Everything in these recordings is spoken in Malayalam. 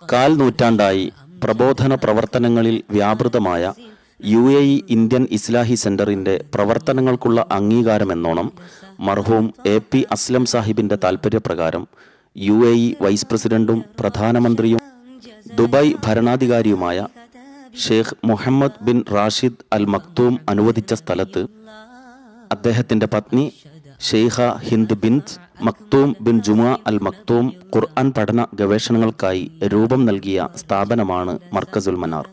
കാൽ നൂറ്റാണ്ടായി പ്രബോധന പ്രവർത്തനങ്ങളിൽ വ്യാപൃതമായ UAE ഇന്ത്യൻ ഇസ്ലാഹി സെന്ററിന്റെ പ്രവർത്തനങ്ങൾക്കുള്ള അംഗീകാരമെന്നോണം മർഹൂം AP അസ്ലം സാഹിബിന്റെ താൽപര്യപ്രകാരം UAE വൈസ് പ്രസിഡന്റും പ്രധാനമന്ത്രിയും ദുബായ് ഭരണാധികാരിയുമായ Sheikh Mohammed bin Rashid Al Maktoum അനുവദിച്ച സ്ഥലത്ത് അദ്ദേഹത്തിന്റെ പത്നി Sheikha Hind bint Maktoum bin Juma Al Maktoum Quran പഠന ഗവേഷണങ്ങൾക്കായി രൂപം നൽകിയ സ്ഥാപനമാണ് മർക്കസുൽ മനാർ.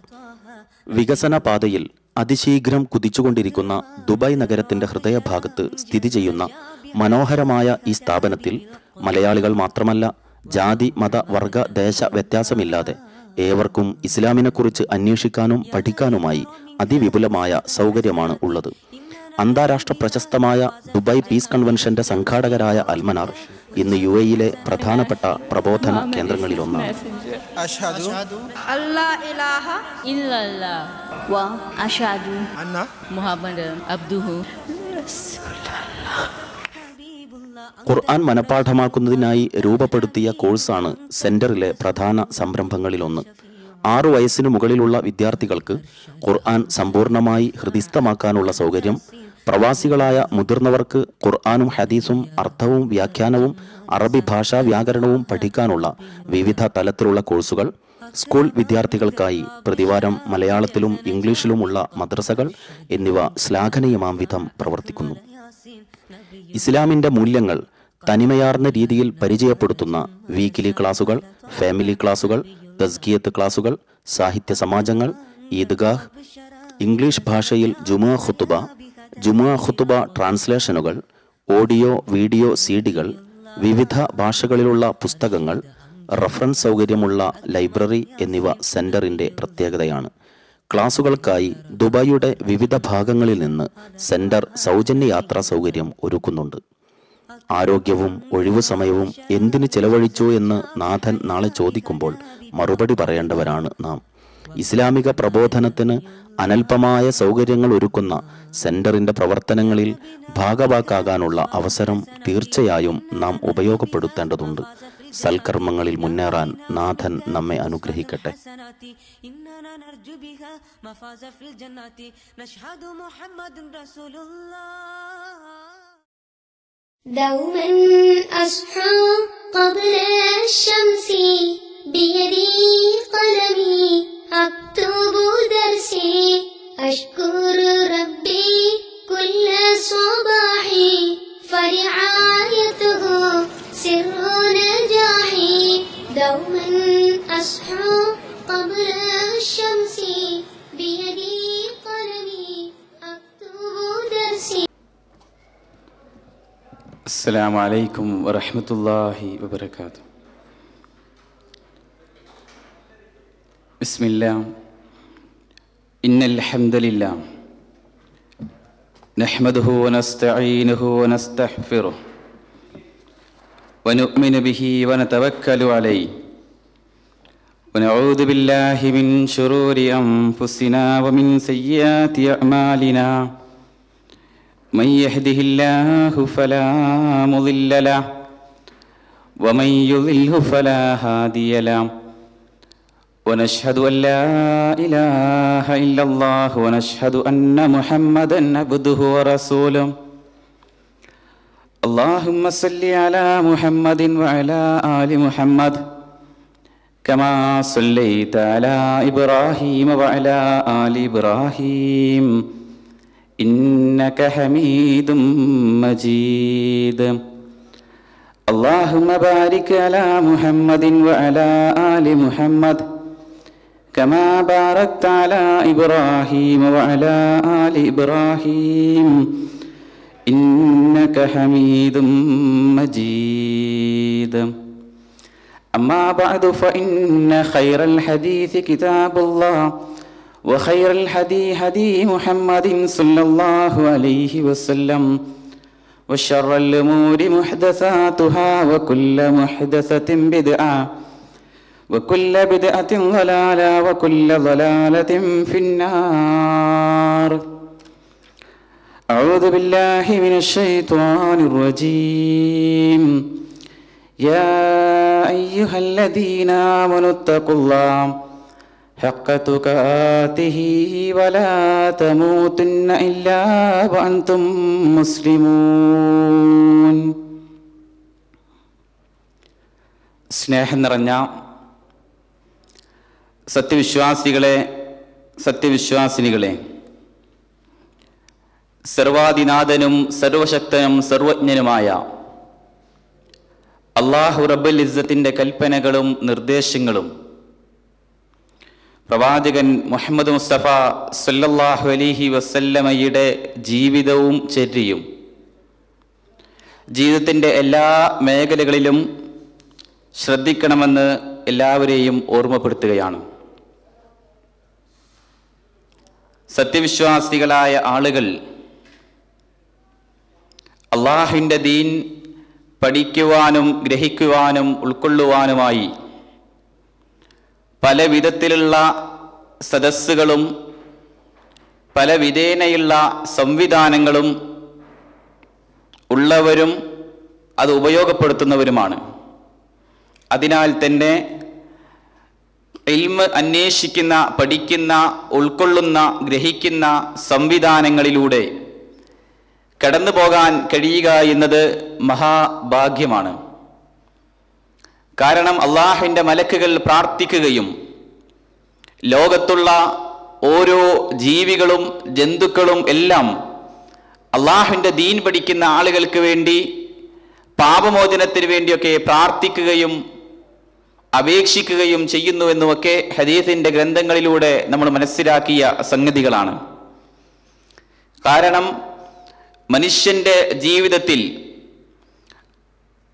വികസന പാതയിൽ അതിശീഘ്രം കുതിച്ചുകൊണ്ടിരിക്കുന്ന ദുബായ് നഗരത്തിന്റെ ഹൃദയഭാഗത്ത് സ്ഥിതി ചെയ്യുന്ന മനോഹരമായ ഈ സ്ഥാപനത്തിൽ മലയാളികൾ മാത്രമല്ല, ജാതി മത വർഗ ദേശ വ്യത്യാസമില്ലാതെ ഏവർക്കും ഇസ്ലാമിനെക്കുറിച്ച് അന്വേഷിക്കാനും പഠിക്കാനുമായി അതിവിപുലമായ സൗകര്യമാണ് ഉള്ളത്. അന്താരാഷ്ട്ര പ്രശസ്തമായ ദുബായ് പീസ് കൺവെൻഷന്റെ സംഘാടകരായ അൽമനാർ ഇന്ന് UAE-യിലെ പ്രധാനപ്പെട്ട പ്രബോധന കേന്ദ്രങ്ങളിലൊന്നാണ്. ഖുർആൻ മനഃപ്പാഠമാക്കുന്നതിനായി രൂപപ്പെടുത്തിയ കോഴ്സാണ് സെന്ററിലെ പ്രധാന സംരംഭങ്ങളിലൊന്ന്. 6 വയസ്സിനു മുകളിലുള്ള വിദ്യാർത്ഥികൾക്ക് ഖുർആൻ സമ്പൂർണമായി ഹൃദിസ്ഥമാക്കാനുള്ള സൗകര്യം, പ്രവാസികളായ മുതിർന്നവർക്ക് ഖുർആനും ഹദീസും അർത്ഥവും വ്യാഖ്യാനവും അറബി ഭാഷാ വ്യാകരണവും പഠിക്കാനുള്ള വിവിധ തലത്തിലുള്ള കോഴ്സുകൾ, സ്കൂൾ വിദ്യാർത്ഥികൾക്കായി പ്രതിവാരം മലയാളത്തിലും ഇംഗ്ലീഷിലുമുള്ള മദ്രസകൾ എന്നിവ ശ്ലാഘനീയമാം വിധം പ്രവർത്തിക്കുന്നു. ഇസ്ലാമിന്റെ മൂല്യങ്ങൾ തനിമയാർന്ന രീതിയിൽ പരിചയപ്പെടുത്തുന്ന വീക്കിലി ക്ലാസുകൾ, ഫാമിലി ക്ലാസുകൾ, തസ്കിയത്ത് ക്ലാസുകൾ, സാഹിത്യ സമാജങ്ങൾ, ഈദ്ഗാഹ്, ഇംഗ്ലീഷ് ഭാഷയിൽ ജുമുഅ ഖുതുബ ട്രാൻസ്ലേഷനുകൾ, ഓഡിയോ വീഡിയോ CD-കൾ, വിവിധ ഭാഷകളിലുള്ള പുസ്തകങ്ങൾ, റഫറൻസ് സൗകര്യമുള്ള ലൈബ്രറി എന്നിവ സെന്ററിന്റെ പ്രത്യേകതയാണ്. ക്ലാസുകൾക്കായി ദുബായിയുടെ വിവിധ ഭാഗങ്ങളിൽ നിന്ന് സെന്റർ സൗജന്യ യാത്രാ സൗകര്യം ഒരുക്കുന്നുണ്ട്. ആരോഗ്യവും ഒഴിവു സമയവും എന്തിന് ചെലവഴിച്ചു എന്ന് നാഥൻ നാളെ ചോദിക്കുമ്പോൾ മറുപടി പറയേണ്ടവരാണ് നാം. ഇസ്ലാമിക പ്രബോധനത്തിന് അനൽപമായ സൗകര്യങ്ങൾ ഒരുക്കുന്ന സെന്ററിന്റെ പ്രവർത്തനങ്ങളിൽ ഭാഗവാക്കാകാനുള്ള അവസരം തീർച്ചയായും നാം ഉപയോഗപ്പെടുത്തേണ്ടതുണ്ട്. സൽക്കർമ്മങ്ങളിൽ മുന്നേറാൻ നാഥൻ നമ്മെ അനുഗ്രഹിക്കട്ടെ. دوما أصحى قبل الشمس بيدي قلمي أكتب درسي أشكر ربي كل صباح فرعايته سر نجاحي دوما أصحى قبل الشمس بيدي قلمي أكتب درسي. السلام عليكم ورحمة الله وبركاته. بسم الله إن الحمد لله نحمده ونستعينه ونستغفره ونؤمن به ونتوكل عليه ونعوذ بالله من شرور أنفسنا ومن سيئات أعمالنا من يهده الله فلا مضل له ومن يضلل فلا هادي له ونشهد أن لا إله إلا الله ونشهد أن محمدا عبده ورسوله. اللهم صل على محمد وعلى آل محمد كما صليت على إبراهيم وعلى آل إبراهيم إنك حميد مجيد. اللهم بارك على محمد وعلى آل محمد كما باركت على إبراهيم وعلى آل إبراهيم إنك حميد مجيد. أما بعد فإن خير الحديث كتاب الله وخير الهدي هدي محمد صلى الله عليه وسلم وشر الأمور محدثاتها وكل محدثة بدعة وكل بدعة ضلالة وكل ضلالة في النار. أعوذ بالله من الشيطان الرجيم. യാ അയ്യുഹല്ലദീന ആമനുത്തഖുല്ലാഹ ഹഖ്ക തുഖാതിഹി വലാ തമൂതുന്ന ഇല്ലാ വഅൻതും മുസ്ലിമൂൻ. സ്നേഹം നിറഞ്ഞ സത്യവിശ്വാസികളെ, സത്യവിശ്വാസിനികളെ, സർവാധിനാഥനും സർവശക്തനും സർവജ്ഞനുമായ അല്ലാഹു റബ്ബുൽ ഇസ്സത്തിന്റെ കൽപ്പനകളും നിർദ്ദേശങ്ങളും പ്രവാചകൻ മുഹമ്മദ് മുസ്തഫ സല്ലല്ലാഹു അലൈഹി വസല്ലമയുടെ ജീവിതവും ചര്യയും ജീവിതത്തിൻ്റെ എല്ലാ മേഖലകളിലും ശ്രദ്ധിക്കണമെന്ന് എല്ലാവരെയും ഓർമ്മപ്പെടുത്തുകയാണ്. സത്യവിശ്വാസികളായ ആളുകൾ അള്ളാഹുവിൻ്റെ ദീൻ പഠിക്കുവാനും ഗ്രഹിക്കുവാനും ഉൾക്കൊള്ളുവാനുമായി പല വിധത്തിലുള്ള സദസ്സുകളും പല വിധേനയുള്ള സംവിധാനങ്ങളും ഉള്ളവരും അത് ഉപയോഗപ്പെടുത്തുന്നവരുമാണ്. അതിനാൽ തന്നെ ഇൽമ് അന്വേഷിക്കുന്ന, പഠിക്കുന്ന, ഉൾക്കൊള്ളുന്ന, ഗ്രഹിക്കുന്ന സംവിധാനങ്ങളിലൂടെ കടന്നു പോകാൻ കഴിയുക എന്നത് മഹാഭാഗ്യമാണ്. കാരണം അള്ളാഹുവിൻ്റെ മലക്കുകൾ പ്രാർത്ഥിക്കുകയും ലോകത്തുള്ള ഓരോ ജീവികളും ജന്തുക്കളും എല്ലാം അള്ളാഹുവിൻ്റെ ദീൻ പഠിക്കുന്ന ആളുകൾക്ക് വേണ്ടി പാപമോചനത്തിന് വേണ്ടിയൊക്കെ പ്രാർത്ഥിക്കുകയും അപേക്ഷിക്കുകയും ചെയ്യുന്നുവെന്നുമൊക്കെ ഹദീസിൻ്റെ ഗ്രന്ഥങ്ങളിലൂടെ നമ്മൾ മനസ്സിലാക്കിയ സംഗതികളാണ്. കാരണം മനുഷ്യൻ്റെ ജീവിതത്തിൽ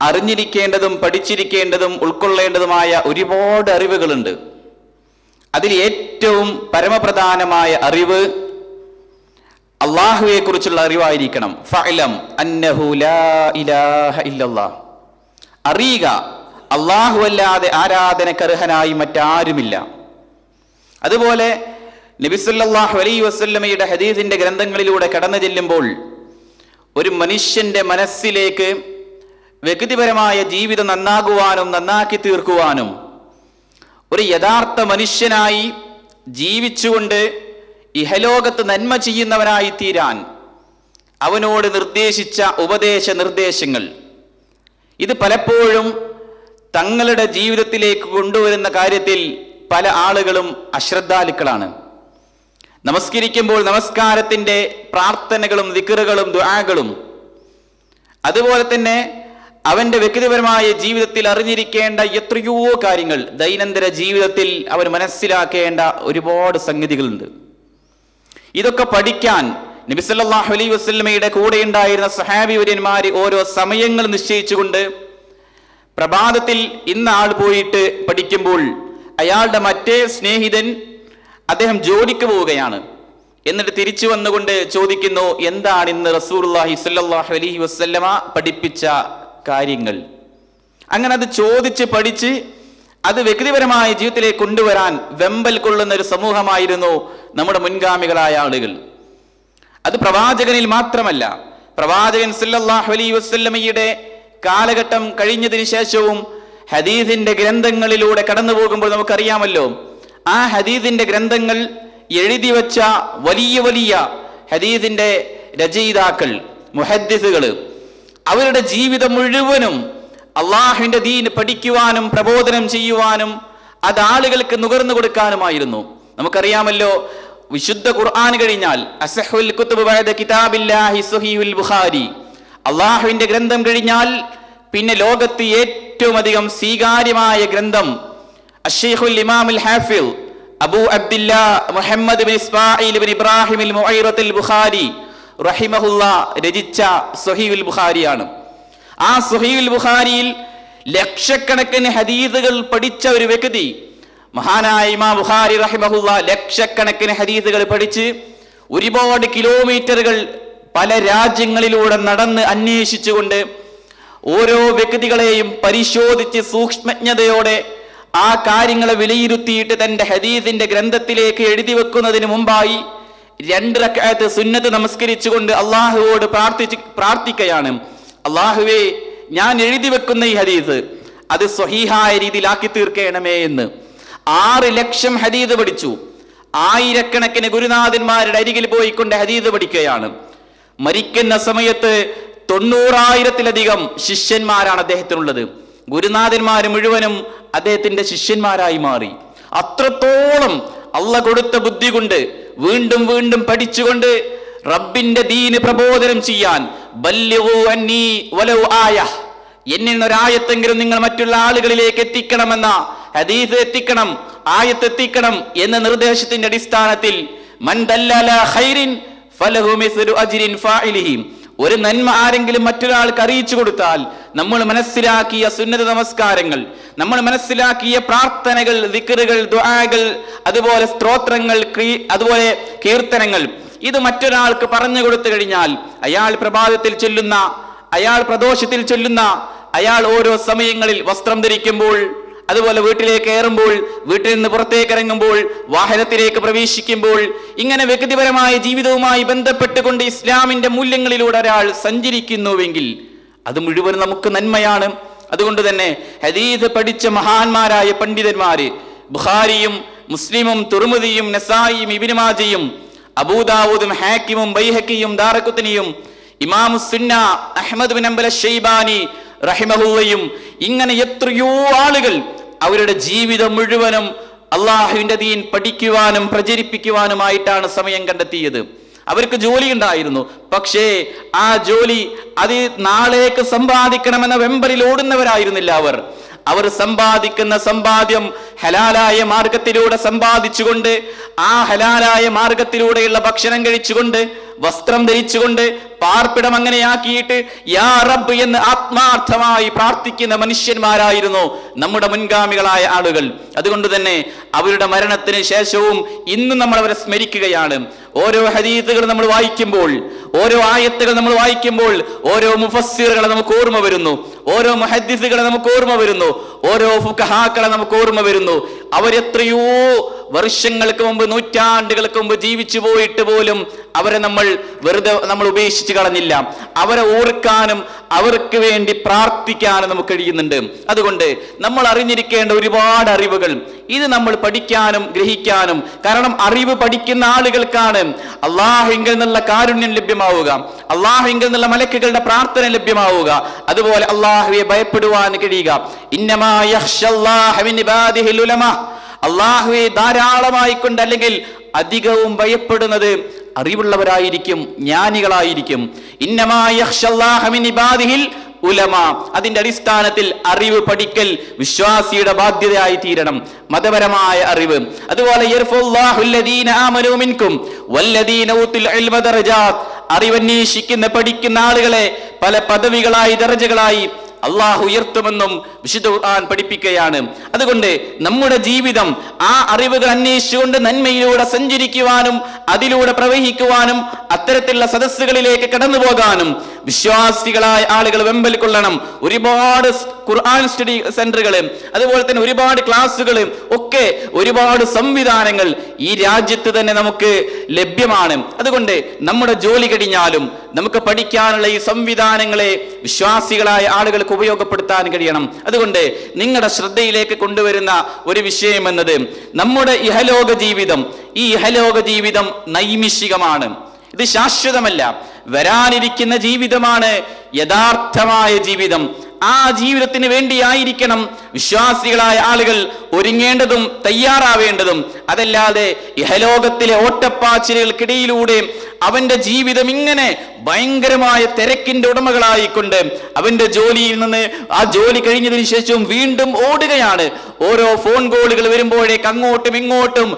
അറിഞ്ഞിരിക്കേണ്ടതും പഠിച്ചിരിക്കേണ്ടതും ഉൾക്കൊള്ളേണ്ടതുമായ ഒരുപാട് അറിവുകളുണ്ട്. അതിൽ ഏറ്റവും പരമപ്രധാനമായ അറിവ് അള്ളാഹുവെ കുറിച്ചുള്ള അറിവായിരിക്കണം. ഫഅലം അന്നഹു ലാ ഇലാഹ ഇല്ലല്ലാഹ്, അറിയുക അള്ളാഹു അല്ലാതെ ആരാധനക്കർഹനായി മറ്റാരുമില്ല. അതുപോലെ നബി സല്ലല്ലാഹു അലൈഹി വസല്ലമയുടെ ഹദീസിന്റെ ഗ്രന്ഥങ്ങളിലൂടെ കടന്നു ചെല്ലുമ്പോൾ ഒരു മനുഷ്യന്റെ മനസ്സിലേക്ക് വ്യക്തിപരമായ ജീവിതം നന്നാകുവാനും നന്നാക്കി തീർക്കുവാനും ഒരു യഥാർത്ഥ മനുഷ്യനായി ജീവിച്ചുകൊണ്ട് ഇഹലോകത്ത് നന്മ ചെയ്യുന്നവനായി തീരാൻ അവനോട് നിർദ്ദേശിച്ച ഉപദേശ നിർദ്ദേശങ്ങൾ, ഇത് പലപ്പോഴും തങ്ങളുടെ ജീവിതത്തിലേക്ക് കൊണ്ടുവരുന്ന കാര്യത്തിൽ പല ആളുകളും അശ്രദ്ധാലുക്കളാണ്. നമസ്കരിക്കുമ്പോൾ നമസ്കാരത്തിൻ്റെ പ്രാർത്ഥനകളും ദിക്റുകളും ദുആകളും, അതുപോലെ തന്നെ അവൻ്റെ വ്യക്തിപരമായ ജീവിതത്തിൽ അറിഞ്ഞിരിക്കേണ്ട എത്രയോ കാര്യങ്ങൾ, ദൈനംദിന ജീവിതത്തിൽ അവൻ മനസ്സിലാക്കേണ്ട ഒരുപാട് സംഗതികളുണ്ട്. ഇതൊക്കെ പഠിക്കാൻ നബി സല്ലല്ലാഹു അലൈഹി വസല്ലമയുടെ കൂടെ ഉണ്ടായിരുന്ന സഹാബിവര്യന്മാർ ഓരോ സമയങ്ങൾ നിശ്ചയിച്ചുകൊണ്ട് പ്രഭാതത്തിൽ ഇന്ന ആൾ പോയിട്ട് പഠിക്കുമ്പോൾ അയാളുടെ മറ്റേ സ്നേഹിതൻ അദ്ദേഹം ജോലിക്ക് പോവുകയാണ്. എന്നിട്ട് തിരിച്ചു വന്നുകൊണ്ട് ചോദിക്കുന്നു, എന്താണ് ഇന്ന് റസൂലുള്ളാഹി സ്വല്ലല്ലാഹു അലൈഹി വസല്ലമ പഠിപ്പിച്ച കാര്യങ്ങൾ? അങ്ങനെ അത് ചോദിച്ച് പഠിച്ച് അത് വ്യക്തിപരമായ ജീവിതത്തിലേക്ക് കൊണ്ടുവരാൻ വെമ്പൽ കൊള്ളുന്ന ഒരു സമൂഹമായിരുന്നു നമ്മുടെ മുൻഗാമികളായ ആളുകൾ. അത് പ്രവാചകനിൽ മാത്രമല്ല, പ്രവാചകൻ സല്ലല്ലാഹു അലൈഹി വസല്ലമയുടെ കാലഘട്ടം കഴിഞ്ഞതിന് ശേഷവും ഹദീസിന്റെ ഗ്രന്ഥങ്ങളിലൂടെ കടന്നു പോകുമ്പോൾ നമുക്കറിയാമല്ലോ, ആ ഹദീസിന്റെ ഗ്രന്ഥങ്ങൾ എഴുതി വച്ച വലിയ വലിയ ഹദീസിന്റെ രചയിതാക്കൾ, മുഹദ്ദിസുകൾ, അവരുടെ ജീവിതം മുഴുവനും അള്ളാഹുവിന്റെ ദീൻ പഠിക്കുവാനും പ്രബോധനം ചെയ്യുവാനും അത് ആളുകൾക്ക് നുകർന്നു കൊടുക്കാനുമായിരുന്നു. നമുക്കറിയാമല്ലോ, വിശുദ്ധ ഖുർആൻ കഴിഞ്ഞാൽ അസ്ഹുൽ കുതുബ് ബഅദ കിതാബില്ലാഹി സ്വഹീഹുൽ ബുഖാരി, അള്ളാഹുവിന്റെ ഗ്രന്ഥം കഴിഞ്ഞാൽ പിന്നെ ലോകത്ത് ഏറ്റവും അധികം സ്വീകാര്യമായ ഗ്രന്ഥം അശ്ശൈഖുൽ ഇമാമുൽ Hafil Abu അബ്ദില്ലാ Muhammad bin Ismail bin Ibrahim അൽ മുഈറത്തുൽ ബുഖാരി റഹിമഹുല്ലാ രചിച്ച സ്വഹീഹുൽ ബുഖാരിയാണ്. ആ സ്വഹീഹുൽ ബുഖാരിയിൽ ലക്ഷക്കണക്കിന് ഹദീസുകൾ പഠിച്ച ഒരു വ്യക്തി, മഹാനായ ഇമാം ബുഖാരി റഹിമഹുല്ലാ ലക്ഷക്കണക്കിന് ഹദീസുകൾ പഠിച്ച് ഒരുപാട് കിലോമീറ്ററുകൾ പല രാജ്യങ്ങളിലൂടെ നടന്ന് അന്വേഷിച്ചുകൊണ്ട് ഓരോ വ്യക്തികളെയും പരിശോധിച്ച് സൂക്ഷ്മജ്ഞതയോടെ ആ കാര്യങ്ങളെ വിലയിരുത്തിയിട്ട് തന്റെ ഹദീസിന്റെ ഗ്രന്ഥത്തിലേക്ക് എഴുതി വെക്കുന്നതിന് മുമ്പായി 2 റക്അത്ത് സുന്നത്ത് നമസ്കരിച്ചുകൊണ്ട് അള്ളാഹുവോട് പ്രാർത്ഥിക്കുകയാണ്, അള്ളാഹുവേ, ഞാൻ എഴുതി വെക്കുന്ന ഈ ഹദീസ് അത് സ്വഹീഹായ രീതിയിലാക്കി തീർക്കണമേ എന്ന്. 6 ലക്ഷം ഹദീദ് പഠിച്ചു. ആയിരക്കണക്കിന് ഗുരുനാഥന്മാരുടെ അരികിൽ പോയിക്കൊണ്ട് ഹദീദ് പഠിക്കുകയാണ്. മരിക്കുന്ന സമയത്ത് 90,000-ലധികം ശിഷ്യന്മാരാണ് അദ്ദേഹത്തിനുള്ളത്. ഗുരുനാഥന്മാർ മുഴുവനും അദ്ദേഹത്തിന്റെ ശിഷ്യന്മാരായി മാറി. അത്രത്തോളം അള്ള കൊടുത്ത ബുദ്ധി കൊണ്ട് വീണ്ടും വീണ്ടും പഠിച്ചുകൊണ്ട് റബ്ബിന്റെ ദീന് പ്രബോധനം ചെയ്യാൻ, ബല്ലിഗൂ അന്നീ വലൗ ആയ, എന്നിൽ ഒരായത്തെങ്കിലും നിങ്ങൾ മറ്റുള്ള ആളുകളിലേക്ക് എത്തിക്കണമെന്ന, ഹദീസ് എത്തിക്കണം, ആയത്ത് എത്തിക്കണം എന്ന നിർദ്ദേശത്തിന്റെ അടിസ്ഥാനത്തിൽ മൻ ദല്ലല ഖൈറിൻ ഫലഹു മിസ്ലു അജ്രിൻ ഫാഇലിഹി, ഒരു നന്മ ആരെങ്കിലും മറ്റൊരാൾക്ക് അറിയിച്ചു കൊടുത്താൽ, നമ്മൾ മനസ്സിലാക്കിയ സുന്നത്ത് നമസ്കാരങ്ങൾ, നമ്മൾ മനസ്സിലാക്കിയ പ്രാർത്ഥനകൾ, ദിക്റുകൾ, ദുആകൾ, അതുപോലെ സ്തോത്രങ്ങൾ, അതുപോലെ കീർത്തനങ്ങൾ, ഇത് മറ്റൊരാൾക്ക് പറഞ്ഞു കൊടുത്തു കഴിഞ്ഞാൽ അയാൾ പ്രഭാതത്തിൽ ചൊല്ലുന്ന, അയാൾ പ്രദോഷത്തിൽ ചൊല്ലുന്ന, അയാൾ ഓരോ സമയങ്ങളിൽ വസ്ത്രം ധരിക്കുമ്പോൾ, അതുപോലെ വീട്ടിലേക്ക് കയറുമ്പോൾ, വീട്ടിൽ നിന്ന് പുറത്തേക്ക് ഇറങ്ങുമ്പോൾ, വാഹനത്തിലേക്ക് പ്രവേശിക്കുമ്പോൾ, ഇങ്ങനെ വ്യക്തിപരമായ ജീവിതവുമായി ബന്ധപ്പെട്ടുകൊണ്ട് ഇസ്ലാമിന്റെ മൂല്യങ്ങളിലൂടെ ഒരാൾ സഞ്ചരിക്കുന്നുവെങ്കിൽ അത് മുഴുവൻ നമുക്ക് നന്മയാണ്. അതുകൊണ്ട് തന്നെ ഹദീസ് പഠിച്ച മഹാന്മാരായ പണ്ഡിതന്മാര്, ബുഖാരിയും മുസ്ലിമും തുർമുദിയും നസായിയും ഇബ്നു മാജയും അബൂദാവൂദും ഹാക്കിമും ബൈഹഖിയും ദാറഖുത്നിയും ഇമാമുസ്സുന്ന അഹ്മദ് ബിൻ ഹംബൽ അശ്ശൈബാനി റഹിമഹുള്ളയും ഇങ്ങനെ എത്രയോ ആളുകൾ അവരുടെ ജീവിതം മുഴുവനും അള്ളാഹുവിന്റെ ദീൻ പഠിക്കുവാനും പ്രചരിപ്പിക്കുവാനുമായിട്ടാണ് സമയം കണ്ടെത്തിയത്. അവർക്ക് ജോലി ഉണ്ടായിരുന്നു. പക്ഷേ ആ ജോലി അത് നാളേക്ക് സമ്പാദിക്കണമെന്ന വെമ്പറിൽ ഓടുന്നവരായിരുന്നില്ല അവർ സമ്പാദിക്കുന്ന സമ്പാദ്യം ഹലാലായ മാർഗത്തിലൂടെ സമ്പാദിച്ചുകൊണ്ട്, ആ ഹലാലായ മാർഗത്തിലൂടെയുള്ള ഭക്ഷണം കഴിച്ചുകൊണ്ട്, വസ്ത്രം ധരിച്ചുകൊണ്ട്, പാർപ്പിടം അങ്ങനെയാക്കിയിട്ട് യാ റബ്ബ് എന്ന് ആത്മാർത്ഥമായി പ്രാർത്ഥിക്കുന്ന മനുഷ്യന്മാരായിരുന്നു നമ്മുടെ മുൻഗാമികളായ ആളുകൾ. അതുകൊണ്ട് തന്നെ അവരുടെ മരണത്തിന് ശേഷവും ഇന്നും നമ്മൾ അവരെ സ്മരിക്കുകയാണ്. ഓരോ ഹദീസുകൾ നമ്മൾ വായിക്കുമ്പോൾ, ഓരോ ആയത്തുകൾ നമ്മൾ വായിക്കുമ്പോൾ, ഓരോ മുഫസ്സിറുകളെ നമുക്ക് ഓർമ്മ വരുന്നു, ഓരോ മുഹദ്ദിസുകളെ നമുക്ക് ഓർമ്മ വരുന്നു, ഓരോ ഫുഖഹാക്കളെ നമുക്ക് ഓർമ്മ വരുന്നു. അവരെത്രയോ വർഷങ്ങൾക്ക് മുമ്പ്, നൂറ്റാണ്ടുകൾക്ക് മുമ്പ് ജീവിച്ചു പോയിട്ട് പോലും അവരെ നമ്മൾ ഉപേക്ഷിച്ച് കളഞ്ഞില്ല. അവരെ ഓർക്കാനും അവർക്ക് വേണ്ടി പ്രാർത്ഥിക്കാനും നമുക്ക് കഴിയുന്നുണ്ട്. അതുകൊണ്ട് നമ്മൾ അറിഞ്ഞിരിക്കേണ്ട ഒരുപാട് അറിവുകൾ, ഇത് നമ്മൾ പഠിക്കാനും ഗ്രഹിക്കാനും, കാരണം അറിവ് പഠിക്കുന്ന ആളുകൾക്കാണ് അള്ളാഹുവിങ്കിൽ നിന്നുള്ള കാരുണ്യം ലഭ്യമാവുക, അള്ളാഹുവിങ്കിൽ നിന്നുള്ള മലക്കുകളുടെ പ്രാർത്ഥന ലഭ്യമാവുക, അതുപോലെ അള്ളാഹുവെ ഭയപ്പെടുവാൻ കഴിയുക. ഇന്നമാ യഖ്ശല്ലാഹ മിൻ ഇബാദിഹിൽ ഉലമാ, അള്ളാഹുവെ ധാരാളമായിക്കൊണ്ട് അല്ലെങ്കിൽ അധികവും ഭയപ്പെടുന്നത് അറിവുള്ളവരായിരിക്കും, ജ്ഞാനികളായിരിക്കും. ഇന്നമാ യഖ്ശല്ലാഹ മിൻ ഇബാദിഹിൽ ഉലമാ, അതിന്റെ അടിസ്ഥാനത്തിൽ അറിവ് പഠിക്കൽ വിശ്വാസിയുടെ ബാധ്യതയായി തീരണം, മതപരമായ അറിവ്. അതുപോലെ യർഫുല്ലാഹുല്ലദീന ആമനൂ മിൻകും വല്ലദീന ഊതുൽ ഇൽമ ദറജാത്ത്, അറിവന്വേഷിക്കുന്ന പഠിക്കുന്ന ആളുകളെ പല പദവികളായി, ദർജകളായി അള്ളാഹു ഉയർത്തുമെന്നും വിശുദ്ധ ഖുർആൻ പഠിപ്പിക്കുകയാണ്. അതുകൊണ്ട് നമ്മുടെ ജീവിതം ആ അറിവുകൾ അന്വേഷിച്ചുകൊണ്ട് നന്മയിലൂടെ സഞ്ചരിക്കുവാനും അതിലൂടെ പ്രവഹിക്കുവാനും അത്തരത്തിലുള്ള സദസ്സുകളിലേക്ക് കടന്നു പോകാനും വിശ്വാസികളായ ആളുകൾ വെമ്പൽ കൊള്ളണം. ഒരുപാട് ഖുർആൻ സ്റ്റഡി സെന്ററുകൾ, അതുപോലെ തന്നെ ഒരുപാട് ക്ലാസ്സുകൾ, ഒക്കെ ഒരുപാട് സംവിധാനങ്ങൾ ഈ രാജ്യത്ത് തന്നെ നമുക്ക് ലഭ്യമാണ്. അതുകൊണ്ട് നമ്മുടെ ജോലി കഴിഞ്ഞാലും നമുക്ക് പഠിക്കാനുള്ള ഈ സംവിധാനങ്ങളെ വിശ്വാസികളായ ആളുകൾക്ക് ഉപയോഗപ്പെടുത്താൻ കഴിയണം. അതുകൊണ്ട് നിങ്ങളുടെ ശ്രദ്ധയിലേക്ക് കൊണ്ടുവരുന്ന ഒരു വിഷയം എന്നത് നമ്മുടെ ഇഹലോക ജീവിതം, ഈ ഇഹലോക ജീവിതം നൈമിഷികമാണ്, ഇത് ശാശ്വതമല്ല. വരാനിരിക്കുന്ന ജീവിതമാണ് യഥാർത്ഥമായ ജീവിതം. ആ ജീവിതത്തിന് വേണ്ടിയായിരിക്കണം വിശ്വാസികളായ ആളുകൾ ഒരുങ്ങേണ്ടതും തയ്യാറാവേണ്ടതും. അതല്ലാതെ ഇഹലോകത്തിലെ ഓട്ടപ്പാച്ചിലുകൾക്കിടയിലൂടെ അവന്റെ ജീവിതം ഇങ്ങനെ ഭയങ്കരമായ തിരക്കിന്റെ ഉടമകളായിക്കൊണ്ട് അവന്റെ ജോലിയിൽ നിന്ന്, ആ ജോലി കഴിഞ്ഞതിന് ശേഷവും വീണ്ടും ഓടുകയാണ്. ഓരോ ഫോൺ കോളുകൾ വരുമ്പോഴേക്ക് അങ്ങോട്ടും ഇങ്ങോട്ടും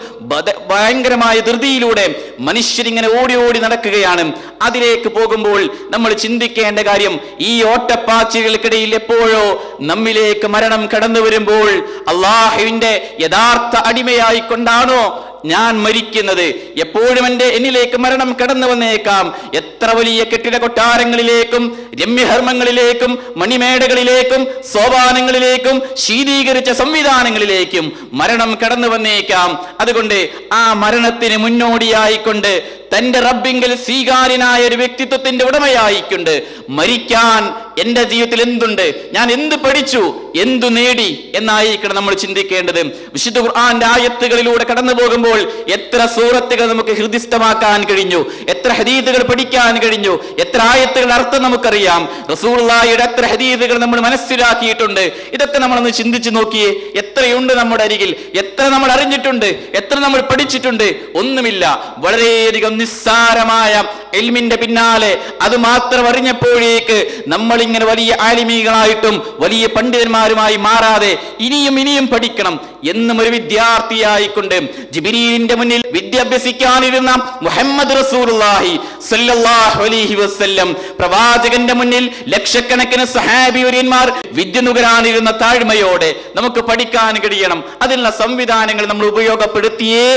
ഭയങ്കരമായ ധൃതിയിലൂടെ മനുഷ്യരിങ്ങനെ ഓടി ഓടി നടക്കുകയാണ്. അതിലേക്ക് പോകുമ്പോൾ നമ്മൾ ചിന്തിക്കേണ്ട കാര്യം, ഈ ഓട്ടപ്പാച്ചിലുകൾക്കിടയിൽ എപ്പോഴോ നമ്മിലേക്ക് മരണം കടന്നു വരുമ്പോൾ അള്ളാഹുവിന്റെ യഥാർത്ഥ അടിമയായിക്കൊണ്ടാണോ ഞാൻ മരിക്കുന്നത്? എപ്പോഴും എന്നിലേക്ക് മരണം കടന്നു വന്നേക്കാം. എത്ര വലിയ കെട്ടിട കൊട്ടാരങ്ങളിലേക്കും രമ്യഹർമ്മങ്ങളിലേക്കും മണിമേടകളിലേക്കും സോപാനങ്ങളിലേക്കും ശീതീകരിച്ച സംവിധാനങ്ങളിലേക്കും മരണം കടന്നു വന്നേക്കാം. അതുകൊണ്ട് ആ മരണത്തിന് മുന്നോടിയായിക്കൊണ്ട് തന്റെ റബ്ബിങ്കിൽ സ്വീകാര്യനായ ഒരു വ്യക്തിത്വത്തിന്റെ ഉടമയായിക്കൊണ്ട് മരിക്കാൻ എന്റെ ജീവിതത്തിൽ എന്തുണ്ട്, ഞാൻ എന്ത് പഠിച്ചു, എന്തു നേടി എന്നായിരിക്കണം നമ്മൾ ചിന്തിക്കേണ്ടത്. വിശുദ്ധ ഖുർആന്റെ ആയത്തുകളിലൂടെ കടന്നു പോകുമ്പോൾ എത്ര സൂറത്തുകൾ നമുക്ക് ഹൃദിസ്ഥമാക്കാൻ കഴിഞ്ഞു, എത്ര ഹദീസുകൾ പഠിക്കാൻ കഴിഞ്ഞു, എത്ര ആയത്തുകളുടെ അർത്ഥം നമുക്കറിയാം, റസൂലുള്ളാഹിയുടെ എത്ര ഹദീസുകൾ നമ്മൾ മനസ്സിലാക്കിയിട്ടുണ്ട്. ഇതൊക്കെ നമ്മളൊന്ന് ചിന്തിച്ചു നോക്കിയേ. എത്രയുണ്ട് നമ്മുടെ അരികിൽ, എത്ര നമ്മൾ അറിഞ്ഞിട്ടുണ്ട്, എത്ര നമ്മൾ പഠിച്ചിട്ടുണ്ട്? ഒന്നുമില്ല. വളരെയധികം നിസ്സാരമായ ഇൽമിന്റെ പിന്നാലെ അത് മാത്രം അറിഞ്ഞപ്പോഴേക്ക് നമ്മൾ ഇങ്ങനെ വലിയ ആലിമീകളായിട്ടും വലിയ പണ്ഡിതന്മാരുമായി മാറാതെ ഇനിയും ഇനിയും പഠിക്കണം എന്നും ഒരു വിദ്യാർത്ഥിയായിക്കൊണ്ട് ജിബ്രീലിന്റെ മുന്നിൽ വിദ്യ അഭ്യസിക്കാനിരുന്ന മുഹമ്മദ് റസൂലുള്ളാഹി സ്വല്ലല്ലാഹു അലൈഹി വസല്ലം പ്രവാചകന്റെ മുന്നിൽ ലക്ഷക്കണക്കിന് സഹാബിവര്യന്മാർ വിദ്യ നുകരാനിരുന്ന താഴ്മയോടെ നമുക്ക് പഠിക്കാൻ കഴിയണം. അതിനുള്ള സംവിധാനങ്ങൾ നമ്മൾ ഉപയോഗപ്പെടുത്തിയേ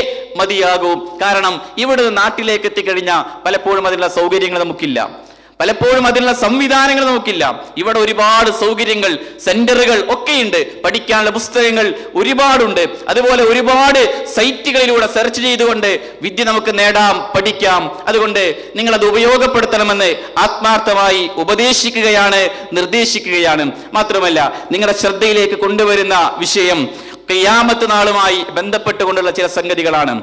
മതിയാകൂ. കാരണം ഇവിടെ നാട്ടിലേക്ക് എത്തിക്കഴിഞ്ഞാൽ പലപ്പോഴും അതിനുള്ള സൗകര്യങ്ങൾ നമുക്കില്ല, പലപ്പോഴും അതിനുള്ള സംവിധാനങ്ങൾ നമുക്കില്ല. ഇവിടെ ഒരുപാട് സൗകര്യങ്ങൾ, സെന്ററുകൾ ഒക്കെയുണ്ട്, പഠിക്കാനുള്ള പുസ്തകങ്ങൾ ഒരുപാടുണ്ട്. അതുപോലെ ഒരുപാട് സൈറ്റുകളിലൂടെ സെർച്ച് ചെയ്തുകൊണ്ട് വിദ്യ നമുക്ക് നേടാം, പഠിക്കാം. അതുകൊണ്ട് നിങ്ങളത് ഉപയോഗപ്പെടുത്തണമെന്ന് ആത്മാർത്ഥമായി ഉപദേശിക്കുകയാണ്, നിർദ്ദേശിക്കുകയാണ്. മാത്രമല്ല, നിങ്ങളുടെ ശ്രദ്ധയിലേക്ക് കൊണ്ടുവരുന്ന വിഷയം ഖിയാമത്ത് നാളുമായി ബന്ധപ്പെട്ടുകൊണ്ടുള്ള ചില സംഗതികളാണ്.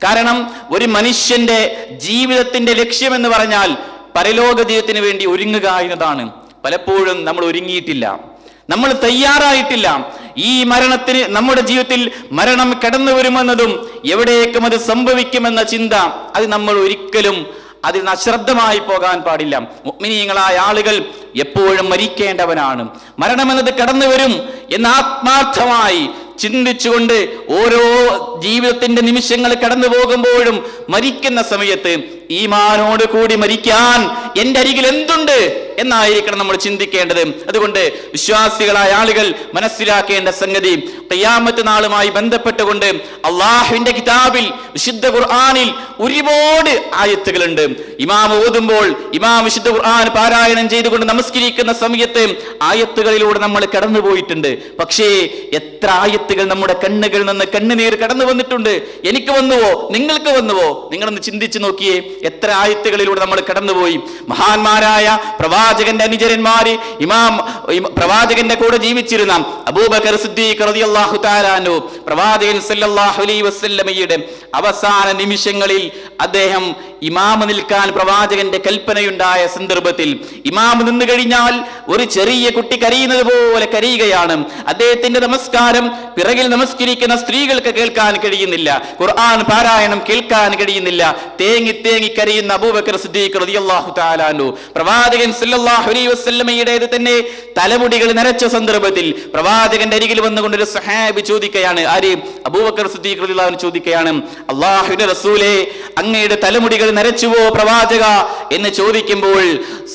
കാരണം ഒരു മനുഷ്യന്റെ ജീവിതത്തിന്റെ ലക്ഷ്യമെന്ന് പറഞ്ഞാൽ പരലോക ജീവിതത്തിന് വേണ്ടി ഒരുങ്ങുക എന്നതാണ്. പലപ്പോഴും നമ്മൾ ഒരുങ്ങിയിട്ടില്ല, നമ്മൾ തയ്യാറായിട്ടില്ല. ഈ മരണത്തിന്, നമ്മുടെ ജീവിതത്തിൽ മരണം കടന്നു വരുമെന്നതും എവിടേക്കും അത് സംഭവിക്കുമെന്ന ചിന്ത, അത് നമ്മൾ ഒരിക്കലും അതിൽ അശ്രദ്ധമായി പോകാൻ പാടില്ല. മുഅ്മിനീങ്ങളായ ആളുകൾ എപ്പോഴും മരിക്കേണ്ടവനാണ്. മരണമെന്നത് കടന്നു വരും എന്ന് ആത്മാർത്ഥമായി ചിന്തിച്ചുകൊണ്ട് ഓരോ ജീവിതത്തിന്റെ നിമിഷങ്ങൾ കടന്നു പോകുമ്പോഴും മരിക്കുന്ന സമയത്ത് ഈമാനോട് കൂടി മരിക്കാൻ എന്റെ അരികിൽ എന്തുണ്ട് എന്നായിരിക്കണം നമ്മൾ ചിന്തിക്കേണ്ടത്. അതുകൊണ്ട് വിശ്വാസികളായ ആളുകൾ മനസ്സിലാക്കേണ്ട സംഗതി, ഖിയാമത്ത് നാളുമായി ബന്ധപ്പെട്ടുകൊണ്ട് അള്ളാഹുവിന്റെ കിതാബിൽ, വിശുദ്ധ ഖുർആനിൽ ഒരുപാട് ആയത്തുകളുണ്ട്. ഇമാം ഓതുമ്പോൾ, ഇമാം വിശുദ്ധ ഖുർആൻ പാരായണം ചെയ്തുകൊണ്ട് നമസ്കരിക്കുന്ന സമയത്ത് ആയത്തുകളിലൂടെ നമ്മൾ കടന്നുപോയിട്ടുണ്ട്. പക്ഷേ എത്ര ആയത്തുകൾ നമ്മുടെ കണ്ണുകളിൽ നിന്ന് കണ്ണുനീർ കടന്നു വന്നിട്ടുണ്ട്. എനിക്ക് വന്നുവോ, നിങ്ങൾക്ക് വന്നുവോ? നിങ്ങളൊന്ന് ചിന്തിച്ചു നോക്കിയേ, എത്ര ആയത്തുകളിലൂടെ നമ്മൾ കടന്നുപോയി. മഹാന്മാരായ പ്രവാചകന്റെ അനുചരന്മാര്, പ്രവാചകന്റെ കൂടെ ജീവിച്ചിരുന്ന അബൂബക്കർ സിദ്ദീഖ് റളിയല്ലാഹു തആല അൻഹു, പ്രവാചകൻ സല്ലല്ലാഹു അലൈഹി വസല്ലമയുടെ അവസാന നിമിഷങ്ങളിൽ അദ്ദേഹം ഇമാമ നിൽക്കാൻ പ്രവാചകന്റെ കൽപ്പനയുണ്ടായ സന്ദർഭത്തിൽ ഇമാമ നിന്ന് കഴിഞ്ഞാൽ ഒരു ചെറിയ കുട്ടി കരയുന്നത് പോലെ കരയുകയാണ്. അദ്ദേഹത്തിന്റെ നമസ്കാരം പിറകിൽ നമസ്കരിക്കുന്ന സ്ത്രീകൾക്ക് കേൾക്കാൻ കഴിയുന്നില്ല, ഖുർആൻ പാരായണം കേൾക്കാൻ കഴിയുന്നില്ല. തേങ്ങി തേങ്ങി കരയുന്ന അബൂബക്കർ സിദ്ദീഖ് റളിയല്ലാഹു തആല അൻഹു, പ്രവാചകൻ സല്ലല്ലാഹു അലൈഹി വസല്ലമയുടേത് തന്നെ തലമുടികൾ നരച്ച സന്ദർഭത്തിൽ പ്രവാചകന്റെ അരികിൽ വന്നുകൊണ്ട് ഒരു സഹാബി ചോദിക്കുകയാണ്. ആര്? അബൂബക്കർ സിദ്ദീഖ് റളിയല്ലാഹു അൻഹു ചോദിക്കുകയാണ്, അല്ലാഹുവിന്റെ റസൂലേ, അങ്ങയുടെ തലമുടികൾ നരച്ചുവോ പ്രവാചക എന്ന് ചോദിക്കുമ്പോൾ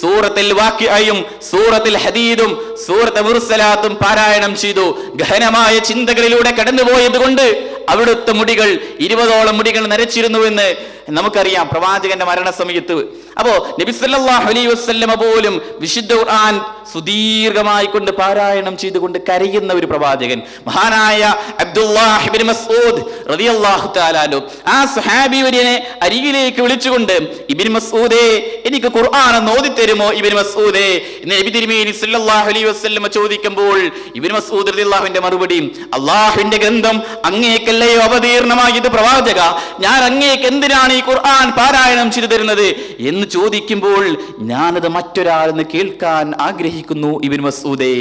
സൂറത്തുൽ വാഖിഅയും സൂറത്തുൽ ഹദീദും സൂറത്തുൽ മുർസലാത്തും പാരായണം ചെയ്തു. ഗഹനമായ ചിന്തകളിലൂടെ കടന്നുപോയത് കൊണ്ട് അവിടുത്തെ മുടികൾ 20ഓളം മുടികൾ നരച്ചിരുന്നുവെന്ന് നമുക്കറിയാം പ്രവാചകന്റെ മരണസമയത്ത്. അപ്പോ നബി സല്ലല്ലാഹു അലൈഹി വസല്ലമ പോലും വിശുദ്ധ ഖുർആൻ സുദീർഘമായി കൊണ്ട് പാരായണം ചെയ്തുകൊണ്ട് കരയുന്ന ഒരു പ്രവാചകൻ, മഹാനായ അബ്ദുല്ലാഹ് ഇബ്നു മസ്ഊദ് റളിയല്ലാഹു തആല അൻഹു, ആ സ്വഹാബി വര്യനെ അരികിലേക്ക് വിളിച്ചുകൊണ്ട്, ഇബ്നു മസ്ഊദേ, എനിക്ക് ഖുർആൻ ഒന്ന് ഓതി തരുമോ ഇബ്നു മസ്ഊദേ എന്ന് നബി തിരുമേനി സല്ലല്ലാഹു അലൈഹി വസല്ലമ ചോദിക്കുമ്പോൾ ഇബ്നു മസ്ഊദ് റളിയല്ലാഹുവിന്റെ മറുപടി, അല്ലാഹുവിന്റെ ഗ്രന്ഥം അങ്ങേക്കല്ലയോ അവതീർണമായത് പ്രവാചക, ഞാൻ അങ്ങേക്ക് എന്തിനാണ് ഈ ഖുർആൻ പാരായണം ചെയ്തു തരുന്നത് എന്ന് ചോദിക്കുമ്പോൾ, ഞാനത് മറ്റൊരാളെന്ന് കേൾക്കാൻ ആഗ്രഹിക്കുന്നു ഇബ്നു മസ്ഊദേ,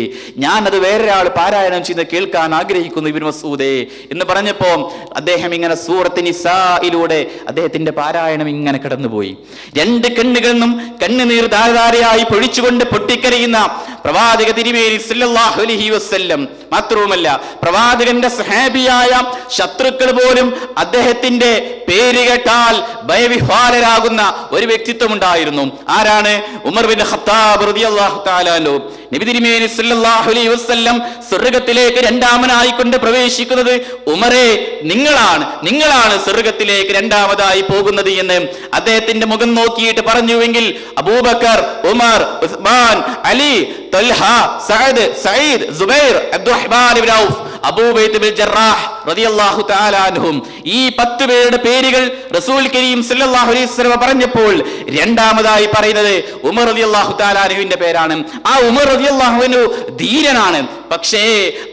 ഞാനത് വേറൊരാൾ പാരായണം ചെയ്ത് കേൾക്കാൻ ആഗ്രഹിക്കുന്നു ഇബ്നു മസ്ഊദേ എന്ന് പറഞ്ഞപ്പോ അദ്ദേഹം ഇങ്ങനെ സൂറത്ത് നിസായിലൂടെ അദ്ദേഹത്തിന്റെ പാരായണം ഇങ്ങനെ കടന്നുപോയി. രണ്ട് കണ്ണുകളിൽ നിന്നും കണ്ണുനീർ ധാരധാരയായി പൊഴിച്ചുകൊണ്ട് പൊട്ടിക്കരയുന്ന പ്രവാചക തിരുമേനി സല്ലല്ലാഹു അലൈഹി വസല്ലം. മാത്രവുമല്ല, പ്രവാചകന്റെ സഹാബിയായ ശത്രുക്കൾ പോലും അദ്ദേഹത്തിന്റെ പേര് കേട്ടാൽ ഭയവിഹ്വാലരാകുന്ന ഒരു വ്യക്തിത്വം ഉണ്ടായിരുന്നു. ആരാണ്? ഉമർ ബിൻ ഖത്താബ് റളിയല്ലാഹു തആല അൻഹു. നബി തിരുമേനി സല്ലല്ലാഹു അലൈഹി വസല്ലം സ്വർഗ്ഗത്തിലേക്ക് രണ്ടാമനായി കൊണ്ട് പ്രവേശിക്കുന്നത് ഉമറേ, നിങ്ങളാണ് സ്വർഗ്ഗത്തിലേക്ക് രണ്ടാമതായി പോകുന്നത് എന്ന് അദ്ദേഹത്തിന്റെ മുഖം നോക്കിയിട്ട് പറഞ്ഞുവെങ്കിൽ അബൂബക്കർ, ഉമർ, ഉസ്മാൻ, അലി, തൽഹ, സഅദ്, സഈദ്, സുബൈർ, അബ്ദുറഹ്മാൻ ഇബ്നു ഔഫ്, അബൂബൈദ് ബിൻ ജറാഹ് റളിയല്ലാഹു തആല അൻഹും. ഈ 10 പേരുടെ പേരുകൾ റസൂൽ കരീം സല്ലല്ലാഹു അലൈഹി വസല്ലം പറഞ്ഞപ്പോൾ രണ്ടാമതായി പറയുന്നത് ഉമർ റളിയല്ലാഹു തആല അൻഹുവിന്റെ പേരാണ്. ആ ഉമർ റളിയല്ലാഹു അൻഹു ധീരനാണ്. പക്ഷേ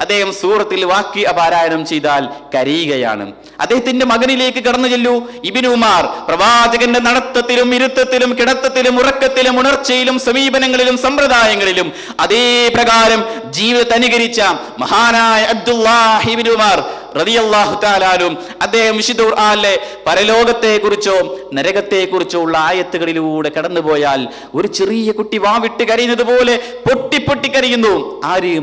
അദ്ദേഹം സൂറത്തിൽ വാക്യ പാരായണം ചെയ്താൽ കരയുകയാണ്. അദ്ദേഹത്തിന്റെ മകനിലേക്ക് കടന്നു ചെല്ലൂ. ഇബ്നു ഉമർ പ്രവാചകന്റെ നടത്തത്തിലും ഇരുത്തത്തിലും കിടത്തത്തിലും ഉറക്കത്തിലും ഉണർച്ചയിലും സമീപനങ്ങളിലും സമ്പ്രദായങ്ങളിലും അതേ പ്രകാരം ജീവിതത്തെ അനുകരിച്ച മഹാനായ അബ്ദുല്ലാഹി ഇബ്നു ഉമർ റളിയല്ലാഹു തആല അൻഹു അദ്ദേഹം വിശുദ്ധ ഖുർആനിലെ പരലോകത്തെ കുറിച്ചോ നരകത്തെ കുറിച്ചോ ഉള്ള ആയത്തുകളിലൂടെ കടന്നുപോയാൽ ഒരു ചെറിയ കുട്ടി വാവിട്ട് കരയുന്നത് പോലെ പൊട്ടി പൊട്ടി കരയുന്നു. ആര്?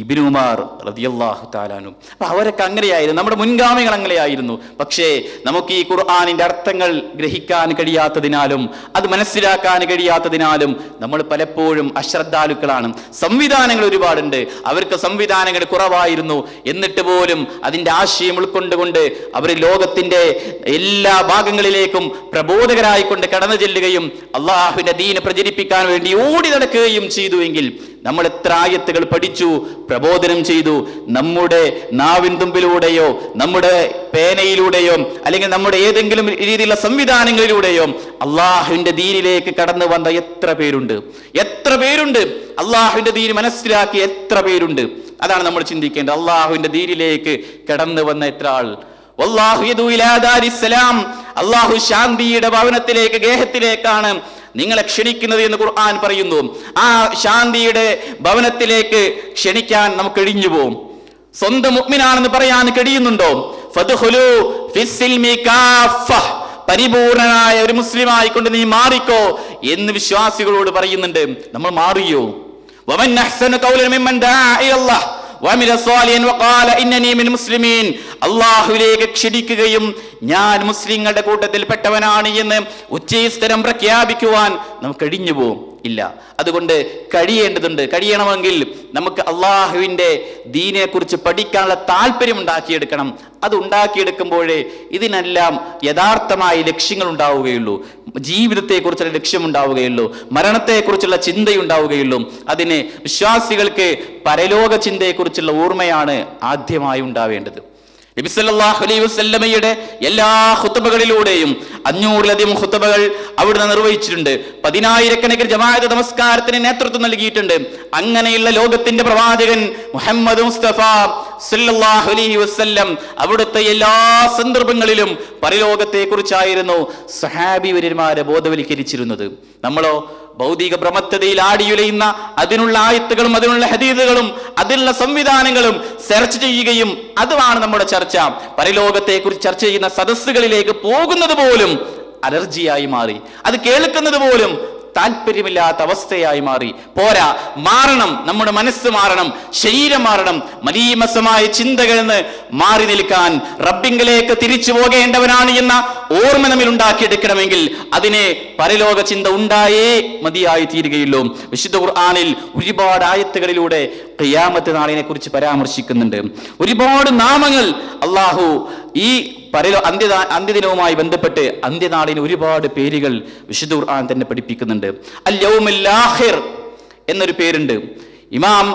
ഇബ്നു ഉമർ റളിയല്ലാഹു തആല അൻഹു. അപ്പൊ അവരൊക്കെ അങ്ങനെയായിരുന്നു, നമ്മുടെ മുൻഗാമികൾ അങ്ങനെയായിരുന്നു. പക്ഷേ നമുക്ക് ഈ ഖുർആനിന്റെ അർത്ഥങ്ങൾ ഗ്രഹിക്കാൻ കഴിയാത്തതിനാലും അത് മനസ്സിലാക്കാൻ കഴിയാത്തതിനാലും നമ്മൾ പലപ്പോഴും അശ്രദ്ധാലുക്കളാണ്. സംവിധാനങ്ങൾ ഒരുപാടുണ്ട്, അവർക്ക് സംവിധാനങ്ങൾ കുറവായിരുന്നു. എന്നിട്ട് പോലും അതിന്റെ ആശയം ഉൾക്കൊണ്ടുകൊണ്ട് അവർ ലോകത്തിന്റെ എല്ലാ ഭാഗങ്ങളിലേക്കും പ്രബോധകരായിക്കൊണ്ട് കടന്നു ചെല്ലുകയും അള്ളാഹുവിന്റെ ദീന് പ്രചരിപ്പിക്കാൻ വേണ്ടി ഓടി നടക്കുകയും ചെയ്തുവെങ്കിൽ നമ്മൾ എത്ര ആയത്തുകൾ പഠിച്ചു, പ്രബോധനം ചെയ്തു. നമ്മുടെ നാവിൻ തുമ്പിലൂടെയോ നമ്മുടെ പേനയിലൂടെയോ അല്ലെങ്കിൽ നമ്മുടെ ഏതെങ്കിലും രീതിയിലുള്ള സംവിധാനങ്ങളിലൂടെയോ അള്ളാഹുവിന്റെ ദീനിലേക്ക് കടന്നു വന്ന എത്ര പേരുണ്ട്, എത്ര പേരുണ്ട്, അള്ളാഹുവിന്റെ ദീന് മനസ്സിലാക്കി എത്ര പേരുണ്ട്. അതാണ് നമ്മൾ ചിന്തിക്കേണ്ടത്. അള്ളാഹുവിന്റെ ദീനിലേക്ക് കടന്നു വന്ന എത്ര ആൾ. വല്ലാഹു യദൂ ഇലാ ദാരിസ്സലാം, അള്ളാഹു ശാന്തിയുടെ ഭവനത്തിലേക്ക്, ഗേഹത്തിലേക്കാണ് നിങ്ങളെ ക്ഷണിക്കുന്നത് എന്ന് ഖുർആൻ പറയുന്നു. ആ ശാന്തിയുടെ ഭവനത്തിലേക്ക് ക്ഷണിക്കാൻ നമുക്ക് കഴിഞ്ഞു പോകും. സ്വന്തം മുഅ്മിനാണെന്ന് പറയാൻ കഴിയുന്നുണ്ടോ? ഫദ്ഖുലൂ ഫിസ്സിൽമി കാഫ, പരിപൂർണനായ ഒരു മുസ്ലിം ആയിക്കൊണ്ട് നീ മാറിക്കോ എന്ന് വിശ്വാസികളോട് പറയുന്നുണ്ട്. നമ്മൾ മാറിയോ? വമൻ അഹ്സനു ഖൗലൻ മിമ്മൻ ദാഅ ഇലല്ലാഹ് വഅമില സ്വാലിഹൻ വഖാല ഇന്നനി മിനൽ മുസ്ലിമീൻ, അല്ലാഹുവിലേക്ക് ക്ഷണിക്കുകയും ഞാൻ മുസ്ലിങ്ങളുടെ കൂട്ടത്തിൽ പെട്ടവനാണ് എന്ന് ഉച്ചസ്ഥരം പ്രഖ്യാപിക്കുവാൻ നമുക്ക് കഴിഞ്ഞു പോകും ഇല്ല. അതുകൊണ്ട് കഴിയേണ്ടതുണ്ട്. കഴിയണമെങ്കിൽ നമുക്ക് അള്ളാഹുവിന്റെ ദീനെ കുറിച്ച് പഠിക്കാനുള്ള താല്പര്യം ഉണ്ടാക്കിയെടുക്കണം. അത് ഉണ്ടാക്കിയെടുക്കുമ്പോഴേ ഇതിനെല്ലാം യഥാർത്ഥമായ ലക്ഷ്യങ്ങൾ ഉണ്ടാവുകയുള്ളൂ. ജീവിതത്തെക്കുറിച്ചുള്ള ലക്ഷ്യം ഉണ്ടാവുകയുള്ളൂ, മരണത്തെക്കുറിച്ചുള്ള ചിന്തയുണ്ടാവുകയുള്ളൂ. അതിന് വിശ്വാസികൾക്ക് പരലോക ചിന്തയെക്കുറിച്ചുള്ള ഓർമ്മയാണ് ആദ്യമായി ഉണ്ടാവേണ്ടത്. നബി സല്ലല്ലാഹു അലൈഹി വസല്ലമയുടെ എല്ലാ ഖുതുബകളിലൂടെയും 500-ലധികം ഖുതുബകൾ അവിടുന്ന് നിർവഹിച്ചിട്ടുണ്ട്. 10,000-കണക്കിന് ജമാഅത്ത് നമസ്കാരത്തിന് നേതൃത്വം നൽകിയിട്ടുണ്ട്. അങ്ങനെയുള്ള ലോകത്തിന്റെ പ്രവാചകൻ മുഹമ്മദ് മുസ്തഫ സല്ലല്ലാഹു അലൈഹി വസല്ലം അവിടുത്തെ എല്ലാ സന്ദർഭങ്ങളിലും പരലോകത്തെ കുറിച്ചായിരുന്നു സഹാബി വര്യന്മാരെ ബോധവൽക്കരിച്ചിരുന്നത്. നമ്മളോ ഭൗതിക ഭ്രമത്തതയിൽ ആടിയുലയുന്ന അതിനുള്ള ആയത്തുകളും അതിനുള്ള ഹദീസുകളും അതിനുള്ള സംവിധാനങ്ങളും സെർച്ച് ചെയ്യുകയും അതുമാണ് നമ്മുടെ ചർച്ച. പരലോകത്തെ കുറിച്ച് ചർച്ച ചെയ്യുന്ന സദസ്സുകളിലേക്ക് പോകുന്നത് പോലും അലർജിയായി മാറി, അത് കേൾക്കുന്നത് പോലും താല്പര്യമില്ലാത്ത അവസ്ഥയായി മാറി. പോരാ, മാറണം, നമ്മുടെ മനസ്സ് മാറണം, ശരീരം മാറണം. മലീമസമായ ചിന്തകളിൽ നിന്ന് മാറി നിൽക്കാൻ, റബ്ബിങ്കിലേക്ക് തിരിച്ചു പോകേണ്ടവനാണ് എന്ന ഓർമ്മ നമ്മിൽ ഉണ്ടാക്കിയെടുക്കണമെങ്കിൽ അതിനെ പരലോക ചിന്ത ഉണ്ടായേ മതിയായി തീരുകയുള്ളൂ. വിശുദ്ധ ഖുർആനിൽ ഒരുപാട് ആയത്തുകളിലൂടെ ഖിയാമത്ത് നാളിനെ കുറിച്ച് പരാമർശിക്കുന്നുണ്ട്. ഒരുപാട് നാമങ്ങൾ അള്ളാഹു ഈ അന്ത്യദിനവുമായി ബന്ധപ്പെട്ട് അന്ത്യനാളിന് ഒരുപാട് പേരുകൾ വിശുദ്ധ ഖുർആൻ തന്നെ പഠിപ്പിക്കുന്നുണ്ട്. അൽ യൗമുൽ ആഖിർ എന്നൊരു പേരുണ്ട്. ഇമാം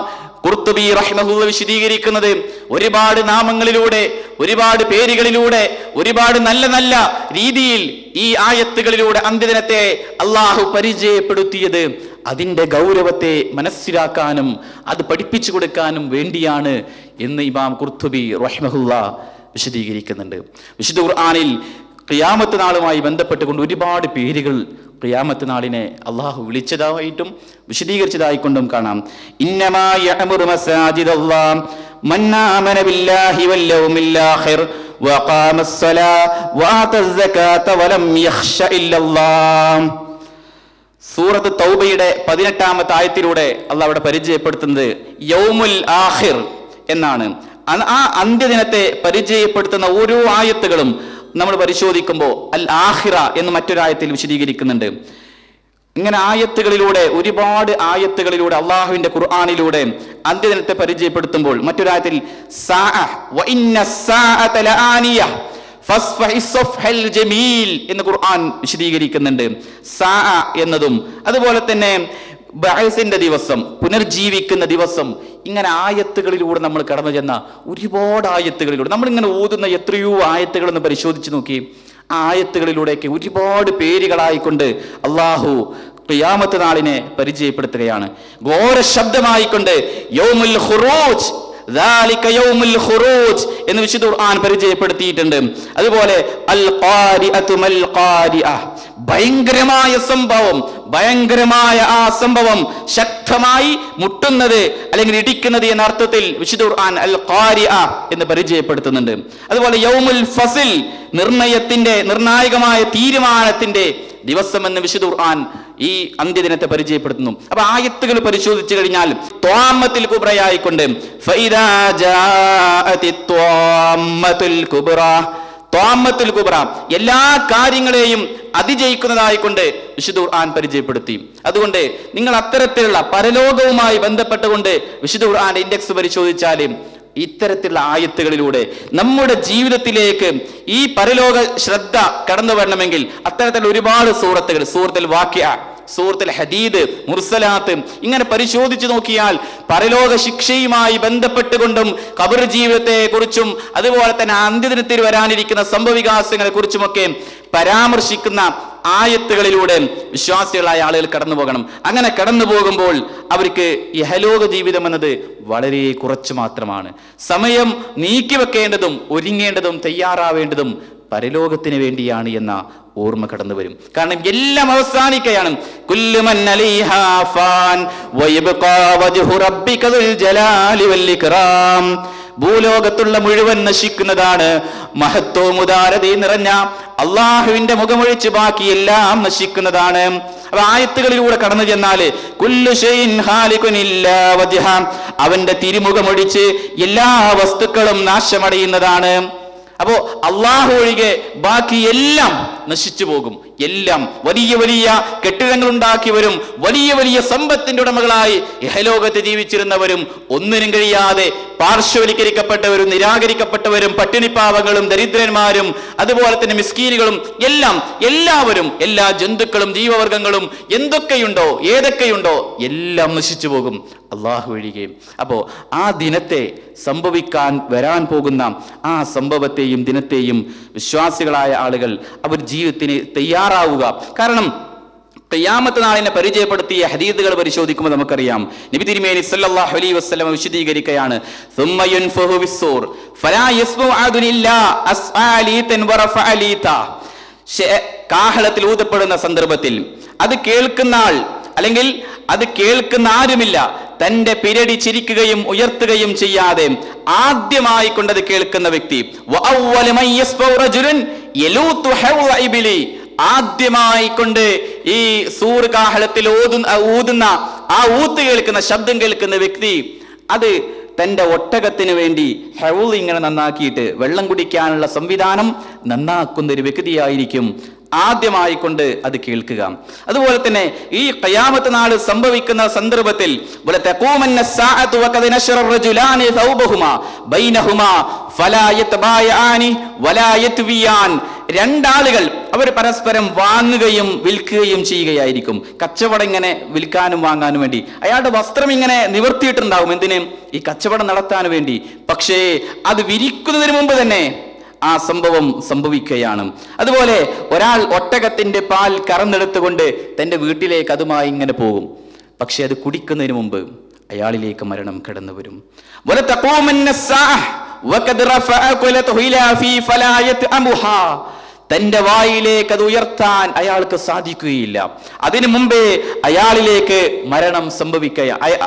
ഖുർത്തുബി റഹിമഹുല്ലാഹ് വിശദീകരിക്കുന്നത് ഒരുപാട് നാമങ്ങളിലൂടെ, ഒരുപാട് പേരുകളിലൂടെ, ഒരുപാട് നല്ല നല്ല രീതിയിൽ ഈ ആയത്തുകളിലൂടെ അന്ത്യദിനത്തെ അള്ളാഹു പരിചയപ്പെടുത്തിയത് അതിൻ്റെ ഗൗരവത്തെ മനസ്സിലാക്കാനും അത് പഠിപ്പിച്ചു കൊടുക്കാനും വേണ്ടിയാണ് എന്ന് ഇമാം ഖുർത്തുബി റഹിമഹുല്ലാഹ് വിശദീകരിക്കുന്നുണ്ട്. വിശുദ്ധ ഖുർആനിൽ ഖിയാമത്ത് നാളുമായി ബന്ധപ്പെട്ടുകൊണ്ട് ഒരുപാട് പേരുകൾ ഖിയാമത്ത് നാളിനെ അള്ളാഹു വിളിച്ചതായിട്ടും വിശദീകരിച്ചതായിക്കൊണ്ടും കാണാം. ഇന്നമാ യഅ്മുറു മസാജിദല്ലാഹ് മൻ ആമന ബില്ലാഹി വൽ യൗമിൽ ആഖിർ വഖാമസ് സ്വലാ വആതസ് സകാത വലം യഖ്ശ ഇല്ലല്ലാഹ്. സൂറത്ത് തൗബയുടെ 18-ാമത്തെ ആയത്തിലൂടെ അള്ളാഹു അവിടെ പരിചയപ്പെടുത്തുന്നത് യൗമുൽ ആഖിർ എന്നാണ്. ആ അന്ത്യദിനത്തെ പരിചയപ്പെടുത്തുന്ന ഓരോ ആയത്തുകളും നമ്മൾ പരിശോധിക്കുമ്പോൾ അൽ ആഖിറ എന്ന് മറ്റൊരായത്തിൽ വിശദീകരിക്കുന്നുണ്ട്. ഇങ്ങനെ ആയത്തുകളിലൂടെ, ഒരുപാട് ആയത്തുകളിലൂടെ അള്ളാഹുവിന്റെ ഖുർആനിലൂടെ അന്ത്യദിനത്തെ പരിചയപ്പെടുത്തുമ്പോൾ മറ്റൊരായത്തിൽ എന്ന് ഖുർആൻ വിശദീകരിക്കുന്നുണ്ട്. സാ എന്നതും അതുപോലെ തന്നെ ബഅസിന്റെ ദിവസം, പുനർജീവിക്കുന്ന ദിവസം, ഇങ്ങനെ ആയത്തുകളിലൂടെ നമ്മൾ കടന്നു ചെന്ന ഒരുപാട് ആയത്തുകളിലൂടെ നമ്മളിങ്ങനെ ഓതുന്ന എത്രയോ ആയത്തുകളൊന്ന് പരിശോധിച്ച് നോക്കി. ആ ആയത്തുകളിലൂടെയൊക്കെ ഒരുപാട് പേരുകളായിക്കൊണ്ട് അള്ളാഹു ഖിയാമത്ത് നാളിനെ പരിചയപ്പെടുത്തുകയാണ്. ഘോര ശബ്ദമായിക്കൊണ്ട് യൗമുൽ ഖുറൂജ്, ദാലിക യൗമുൽ ഖുറൂജ് എന്ന് വിശുദ്ധ ഖുർആൻ പരിചയപ്പെടുത്തിയിട്ടുണ്ട്. അതുപോലെ അൽ ഖാരിഅതു മൽ ഖാരിഅ, ഭയങ്കരമായ സംഭവം, ഭയങ്കരമായ ആ സംഭവം ശക്തമായി മുട്ടുന്നത് അല്ലെങ്കിൽ ഇടിക്കുന്നത് എന്ന അർത്ഥത്തിൽ വിശുദ്ധ ഖുർആൻ അൽ ഖാരിഅ എന്ന് പരിചയപ്പെടുത്തുന്നുണ്ട്. അതുപോലെ യൗമുൽ ഫസിൽ, നിർണയത്തിന്റെ, നിർണായകമായ തീരുമാനത്തിന്റെ ദിവസം എന്ന് വിശുദ്ധ ഖുർആൻ ഈ അന്ത്യദിനത്തെ പരിചയപ്പെടുത്തുന്നു. അപ്പൊ ആയത്തുകൾ പരിശോധിച്ചു കഴിഞ്ഞാൽ ത്വാമ്മത്തുൽ കുബ്രയായിക്കൊണ്ട് ഫഇദാ ജാഅതിത് ത്വാമ്മത്തുൽ കുബ്ര, ത്വാമ്മത്തുൽ കുബ്ര എല്ലാ കാര്യങ്ങളെയും അതിജയിക്കുന്നതായിക്കൊണ്ട് വിശുദ്ധ ഖുർആൻ പരിചയപ്പെടുത്തി. അതുകൊണ്ട് നിങ്ങൾ അത്തരത്തിലുള്ള പരലോകവുമായി ബന്ധപ്പെട്ടുകൊണ്ട് വിശുദ്ധ ഖുർആന്റെ ഇൻഡെക്സ് പരിശോധിച്ചാൽ ഇത്തരത്തിലുള്ള ആയത്തുകളിലൂടെ നമ്മുടെ ജീവിതത്തിലേക്ക് ഈ പരലോക ശ്രദ്ധ കടന്നു വരണമെങ്കിൽ അത്തരത്തിലുള്ള ഒരുപാട് സൂറത്തുകൾ, സൂറത്തുൽ വാഖിഅ, സൂറത്തുൽ ഹദീദ്, മുർസലാത്ത്, ഇങ്ങനെ പരിശോധിച്ചു നോക്കിയാൽ പരലോക ശിക്ഷയുമായി ബന്ധപ്പെട്ടുകൊണ്ടും ഖബർ ജീവിതത്തെ കുറിച്ചും അതുപോലെ തന്നെ അന്ത്യദിനത്തിൽ വരാനിരിക്കുന്ന സംഭവവികാസങ്ങളെ കുറിച്ചുമൊക്കെ പരാമർശിക്കുന്ന ആയത്തുകളിലൂടെ വിശ്വാസികളായ ആളുകൾ കടന്നു പോകണം. അങ്ങനെ കടന്നു പോകുമ്പോൾ അവർക്ക് ഇഹലോക ജീവിതം എന്നത് വളരെ കുറച്ച് മാത്രമാണ്. സമയം നീക്കിവെക്കേണ്ടതും ഒരുങ്ങേണ്ടതും തയ്യാറാവേണ്ടതും പരലോകത്തിന് വേണ്ടിയാണ് എന്ന ഓർമ്മ കടന്നു വരും. കാരണം എല്ലാം അവസാനിക്കുകയാണ്. കുല്ലു മൻ അലൈഹാ ഫാൻ വയബ്ഖാ വജ്ഹു റബ്ബിക ദുൽ ജലാലി വൽ ഇക്റാം, ഭൂലോകത്തുള്ള മുഴുവൻ നശിക്കുന്നതാണ്, മഹത്വവും ഉദാരതയും നിറഞ്ഞ അള്ളാഹുവിന്റെ മുഖമൊഴിച്ച് ബാക്കി എല്ലാം നശിക്കുന്നതാണ്. അപ്പൊ ആയത്തുകളിലൂടെ കടന്നു ചെന്നാല് കുല്ലു ഷൈഇൻ ഖാലിഖുൻ ഇല്ലാ വജ്ഹ, അവന്റെ തിരുമുഖമൊഴിച്ച് എല്ലാ വസ്തുക്കളും നാശമടയുന്നതാണ്. അപ്പോ അള്ളാഹു ഒഴികെ ബാക്കി എല്ലാം നശിച്ചു പോകും. എല്ലാം വലിയ വലിയ കെട്ടിടങ്ങൾ ഉണ്ടാക്കിയവരും വലിയ വലിയ സമ്പത്തിന്റെ ഉടമകളായി ഇഹലോകത്ത് ജീവിച്ചിരുന്നവരും ഒന്നിനും കഴിയാതെ പാർശ്വവൽക്കരിക്കപ്പെട്ടവരും നിരാകരിക്കപ്പെട്ടവരും പട്ടിണിപ്പാവങ്ങളും ദരിദ്രന്മാരും അതുപോലെ തന്നെ മിസ്കീനുകളും എല്ലാം, എല്ലാവരും, എല്ലാ ജന്തുക്കളും ജീവവർഗങ്ങളും എന്തൊക്കെയുണ്ടോ ഏതൊക്കെയുണ്ടോ എല്ലാം നശിച്ചു പോകും അള്ളാഹു ഒഴികെ. അപ്പോ ആ ദിനത്തെ സംഭവിക്കാൻ വരാൻ പോകുന്ന ആ സംഭവത്തെയും ദിനത്തെയും വിശ്വാസികളായ ആളുകൾ അവർ ജീവിതത്തിന് തയ്യാറാവുക. കാരണം ഖിയാമത്ത് നാളിനെ പരിചയപ്പെടുത്തിയ ഹദീസുകൾ പരിശോധിക്കുമ്പോൾ നമുക്കറിയാം, നബി തിരുമേനി സല്ലല്ലാഹു അലൈഹി വസല്ലം വിശദീകരിക്കുകയാണ്, ثم ينفخ بالصور فلا يسمع أحد إلا أسآليتا ورفعليتا, കാഹളത്തിൽ ഊതപ്പെടുന്ന സന്ദർഭത്തിൽ അത് കേൾക്കുന്ന ആൾ അല്ലെങ്കിൽ അത് കേൾക്കുന്ന ആരുമില്ല, തന്റെ പിരടി ചിരിക്കുകയും ഉയർത്തുകയും ചെയ്യാതെ ആദ്യമായി കൊണ്ടത് കേൾക്കുന്ന വ്യക്തി. ആദ്യമായി കൊണ്ട് ഈ സൂർ കാഹളത്തിൽ ഊതുന്ന ആ ഊത്ത് കേൾക്കുന്ന ശബ്ദം കേൾക്കുന്ന വ്യക്തി അത് തന്റെ ഒട്ടകത്തിന് വേണ്ടി ഹൗള് ഇങ്ങനെ നന്നാക്കിയിട്ട് വെള്ളം കുടിക്കാനുള്ള സംവിധാനം നന്നാക്കുന്ന ഒരു വ്യക്തിയായിരിക്കും ആദ്യമായി കൊണ്ട് അത് കേൾക്കുക. അതുപോലെ തന്നെ ഈ ഖിയാമത്ത് നാൾ സംഭവിക്കുന്ന സന്ദർഭത്തിൽ രണ്ടാളുകൾ അവർ പരസ്പരം വാങ്ങുകയും വിൽക്കുകയും ചെയ്യുകയായിരിക്കും. കച്ചവടം ഇങ്ങനെ വിൽക്കാനും വാങ്ങാനും വേണ്ടി അയാളുടെ വസ്ത്രം ഇങ്ങനെ നിവർത്തിയിട്ടുണ്ടാവും. എന്തിന്? ഈ കച്ചവടം നടത്താൻ വേണ്ടി. പക്ഷേ അത് വിരിക്കുന്നതിന് മുമ്പ് തന്നെ ആ സംഭവം സംഭവിക്കുകയാണ്. അതുപോലെ ഒരാൾ ഒട്ടകത്തിന്റെ പാൽ കറന്നെടുത്തുകൊണ്ട് തന്റെ വീട്ടിലേക്ക് അതുമായി ഇങ്ങനെ പോകും. പക്ഷെ അത് കുടിക്കുന്നതിന് മുമ്പ് അയാളിലേക്ക് മരണം കടന്നു വരും. തന്റെ വായിലേക്ക് അത് ഉയർത്താൻ അയാൾക്ക് സാധിക്കുകയില്ല. അതിനു മുമ്പേ അയാളിലേക്ക് മരണം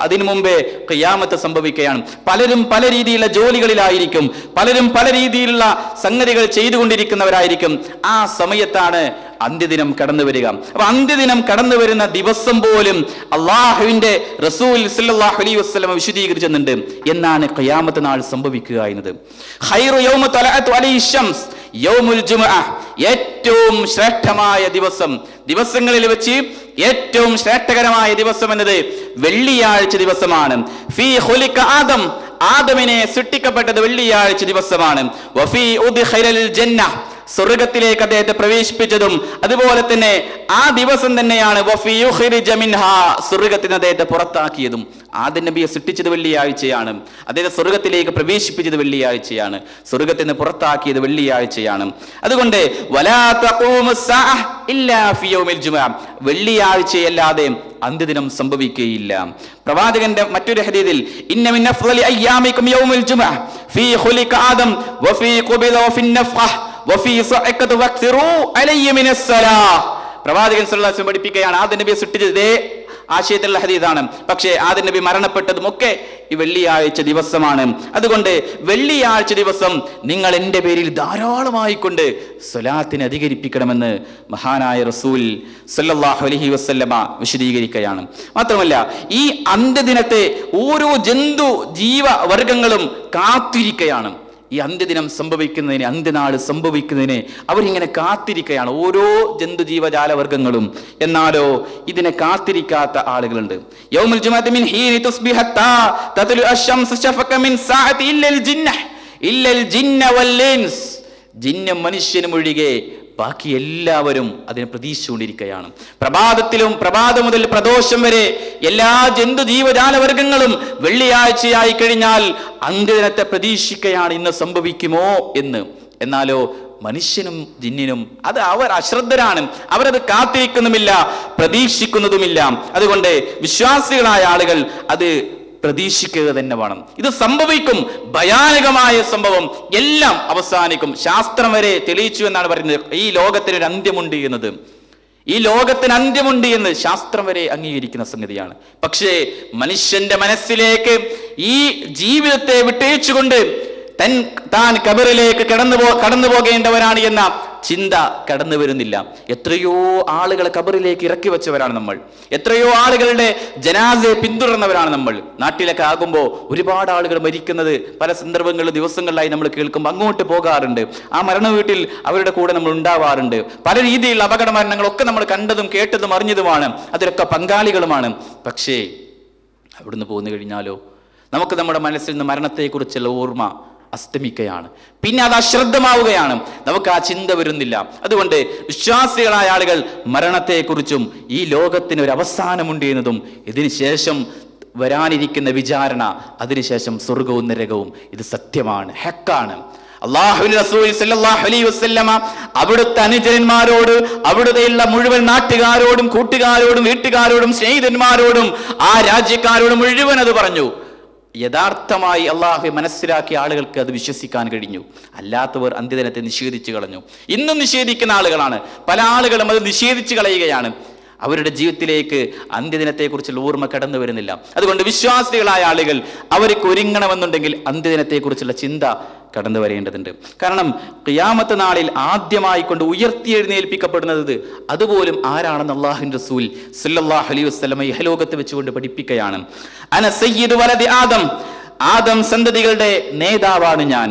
അതിനു മുമ്പേ ഖിയാമത്ത് സംഭവിക്കുകയാണ്. പലരും പല രീതിയിലുള്ള ജോലികളിലായിരിക്കും, പലരും പല രീതിയിലുള്ള സംഗതികൾ ചെയ്തുകൊണ്ടിരിക്കുന്നവരായിരിക്കും. ആ സമയത്താണ് അന്ത്യദിനം കടന്നു വരിക. അപ്പൊ അന്ത്യദിനം കടന്നു വരുന്ന ദിവസം പോലും അള്ളാഹുവിന്റെ റസൂൽ സല്ലല്ലാഹു അലൈഹി വസല്ലം വിശദീകരിച്ചിട്ടുണ്ട് എന്നാണ് ഖിയാമത്ത് നാൾ സംഭവിക്കുക എന്നത്. ഖൈറു യൗമ തലഅതു അലൈഹി ശംസ് യൗമുൽ ജുമുഅ, ഏറ്റവും ശ്രേഷ്ഠമായ ദിവസം, ദിവസങ്ങളിൽ വെച്ച് ഏറ്റവും ശ്രേഷ്ഠകരമായ ദിവസം എന്നത് വെള്ളിയാഴ്ച ദിവസമാണ്. ഫീ ഖുലിക ആദം, ആദമിനെ സൃഷ്ടിക്കപ്പെട്ടത് വെള്ളിയാഴ്ച ദിവസമാണ്. വഫീ ഉദ്ഖിലൽ ജന്ന, സ്വർഗത്തിലേക്ക് അദ്ദേഹത്തെ പ്രവേശിപ്പിച്ചതും അതുപോലെ തന്നെ ആ ദിവസം തന്നെയാണ് സ്വർഗത്തിൽ നിന്ന് അദ്ദേഹത്തെ പുറത്താക്കിയതും. ആദം നബിയെ സൃഷ്ടിച്ചത് വെള്ളിയാഴ്ചയാണ്, അദ്ദേഹത്തെ സ്വർഗത്തിലേക്ക് പ്രവേശിപ്പിച്ചത് വെള്ളിയാഴ്ചയാണ്, സ്വർഗത്തിൽ നിന്ന് പുറത്താക്കിയത് വെള്ളിയാഴ്ചയാണ്. അതുകൊണ്ട് വെള്ളിയാഴ്ചയല്ലാതെ അന്ത്യദിനം സംഭവിക്കുകയില്ല. പ്രവാചകന്റെ മറ്റൊരു ഹദീസിൽ ഇന്ന മിൻ അഫ്ളലി അയ്യാമികും യൗമുൽ ജുമുഅ ഫീ ഖുലിക ആദം വഫീ ഖുബിദ വഫീ നഫഖ വഫീ സഅഖത വക്സിറു അലയ്യ മിനസ് സലാഹ്. പ്രവാചകൻ സല്ലല്ലാഹു അലൈഹി വസല്ലം പഠിപ്പിക്കുകയാണ്, ആദം നബിയെ സൃഷ്ടിച്ചത് ആശയത്തിലുള്ള ഹദീസാണ്, പക്ഷേ ആദം നബി മരണപ്പെട്ടതും ഒക്കെ ഈ വെള്ളിയാഴ്ച ദിവസമാണ്. അതുകൊണ്ട് വെള്ളിയാഴ്ച ദിവസം നിങ്ങൾ എൻ്റെ പേരിൽ ധാരാളമായി കൊണ്ട് സ്വലാത്തിനെ അധികരിപ്പിക്കണമെന്ന് മഹാനായ റസൂൽ സല്ലല്ലാഹു അലൈഹി വസല്ലമ വിശദീകരിക്കുകയാണ്. മാത്രമല്ല ഈ അന്ത്യദിനത്തെ ഓരോ ജന്തു ജീവവർഗങ്ങളും കാത്തിരിക്കുകയാണ്. ഈ അന്ത്യദിനം സംഭവിക്കുന്നതിന്, അന്ത്യനാട് സംഭവിക്കുന്നതിന് അവരിങ്ങനെ കാത്തിരിക്കുകയാണ്, ഓരോ ജന്തു ജീവജാലവർഗങ്ങളും. എന്നാലോ ഇതിനെ കാത്തിരിക്കാത്ത ആളുകളുണ്ട്. യൗമുൽ ജുമുഅത്തി മിൻ ഹീനി തുസ്ബിഹ ഹത്താ തത്ലു അശംസു ശഫക മിൻ സഅതി ഇല്ലൽ ജിന്ന വൽ ഇൻസ്. ജിന്നും മനുഷ്യനും ഒഴികെ ബാക്കി എല്ലാവരും അതിനെ പ്രതീക്ഷിച്ചുകൊണ്ടിരിക്കുകയാണ്. പ്രഭാതം മുതൽ പ്രദോഷം വരെ എല്ലാ ജന്തു ജീവജാലവർഗങ്ങളും വെള്ളിയാഴ്ചയായി കഴിഞ്ഞാൽ അന്ത്യദിനത്തെ പ്രതീക്ഷിക്കുകയാണ്, ഇന്ന് സംഭവിക്കുമോ എന്ന്. എന്നാലോ മനുഷ്യനും ജിന്നിനും അവർ അശ്രദ്ധരാണ്, അവരത് കാത്തിരിക്കുന്നുമില്ല, പ്രതീക്ഷിക്കുന്നതുമില്ല. അതുകൊണ്ട് വിശ്വാസികളായ ആളുകൾ അത് പ്രതീക്ഷിക്കുക തന്നെ വേണം. ഇത് സംഭവിക്കും, ഭയാനകമായ സംഭവം, എല്ലാം അവസാനിക്കും. ശാസ്ത്രം വരെ തെളിയിച്ചു എന്നാണ് പറയുന്നത് ഈ ലോകത്തിനൊരു അന്ത്യമുണ്ട് എന്നത്. ഈ ലോകത്തിന് അന്ത്യമുണ്ട് എന്ന് ശാസ്ത്രം വരെ അംഗീകരിക്കുന്ന സംഗതിയാണ്. പക്ഷേ മനുഷ്യന്റെ മനസ്സിലേക്ക് ഈ ജീവിതത്തെ വിട്ടേച്ചുകൊണ്ട് താൻ ഖബറിലേക്ക് കടന്നു പോകേണ്ടവരാണ് എന്ന ചിന്ത കടന്നു വരുന്നില്ല. എത്രയോ ആളുകളെ ഖബറിലേക്ക് ഇറക്കി വെച്ചവരാണ് നമ്മൾ, എത്രയോ ആളുകളുടെ ജനാസയെ പിന്തുടർന്നവരാണ് നമ്മൾ. നാട്ടിലൊക്കെ ആകുമ്പോൾ ഒരുപാട് ആളുകൾ മരിക്കുന്നത് പല സന്ദർഭങ്ങളിലും ദിവസങ്ങളിലായി നമ്മൾ കേൾക്കുമ്പോൾ അങ്ങോട്ട് പോകാറുണ്ട്. ആ മരണ വീട്ടിൽ അവരുടെ കൂടെ നമ്മൾ ഉണ്ടാവാറുണ്ട്. പല രീതിയിലുള്ള അപകട മരണങ്ങളൊക്കെ നമ്മൾ കണ്ടതും കേട്ടതും അറിഞ്ഞതുമാണ്, അതിലൊക്കെ പങ്കാളികളുമാണ്. പക്ഷേ അവിടുന്ന് പോന്നു കഴിഞ്ഞാലോ നമുക്ക് നമ്മുടെ മനസ്സിൽ നിന്ന് മരണത്തെക്കുറിച്ചുള്ള ഓർമ്മ അസ്തമിക്കുകയാണ്, പിന്നെ അത് അശ്രദ്ധമാവുകയാണ്, നമുക്ക് ആ ചിന്ത വരുന്നില്ല. അതുകൊണ്ട് വിശ്വാസികളായ ആളുകൾ മരണത്തെക്കുറിച്ചും ഈ ലോകത്തിന് ഒരു അവസാനമുണ്ട് എന്നതും ഇതിനുശേഷം വരാനിരിക്കുന്ന വിചാരണ, അതിനുശേഷം സ്വർഗവും നരകവും, ഇത് സത്യമാണ്, ഹക്കാണ്. അല്ലാഹുവിന്റെ റസൂൽ സല്ലല്ലാഹു അലൈഹി വസല്ലമ അവിടുത്തെ അനുചരന്മാരോട്, അവിടുത്തെയുള്ള മുഴുവൻ നാട്ടുകാരോടും കൂട്ടുകാരോടും വീട്ടുകാരോടും സ്നേഹിതന്മാരോടും ആ രാജ്യക്കാരോടും മുഴുവൻ അത് പറഞ്ഞു. യഥാർത്ഥമായി അള്ളാഹുവെ മനസ്സിലാക്കിയ ആളുകൾക്ക് അത് വിശ്വസിക്കാൻ കഴിഞ്ഞു. അല്ലാത്തവർ അന്ത്യദിനത്തെ നിഷേധിച്ചു കളഞ്ഞു. ഇന്നും നിഷേധിക്കുന്ന ആളുകളാണ് പല ആളുകളും, അത് നിഷേധിച്ചു കളയുകയാണ്. അവരുടെ ജീവിതത്തിലേക്ക് അന്ത്യദിനത്തെക്കുറിച്ചുള്ള ഓർമ്മ കടന്നു വരുന്നില്ല. അതുകൊണ്ട് വിശ്വാസികളായ ആളുകൾ അവർക്ക് ഒരുങ്ങണമെന്നുണ്ടെങ്കിൽ അന്ത്യദിനത്തെക്കുറിച്ചുള്ള ചിന്ത കടന്നു വരേണ്ടതുണ്ട്. കാരണം ഖിയാമത്ത് നാളിൽ ആദ്യമായി കൊണ്ട് ഉയർത്തിയെഴുന്നേൽപ്പിക്കപ്പെടുന്നത് അതുപോലും ആരാണെന്ന് അല്ലാഹുവിന്റെ റസൂൽ സല്ലല്ലാഹു അലൈഹി വസല്ലം ഇഹലോകത്ത് വെച്ചുകൊണ്ട് പഠിപ്പിക്കുകയാണ്. അന സയ്യിദു വലദി ആദം, ആദം സന്തതികളുടെ നേതാവാണ് ഞാൻ.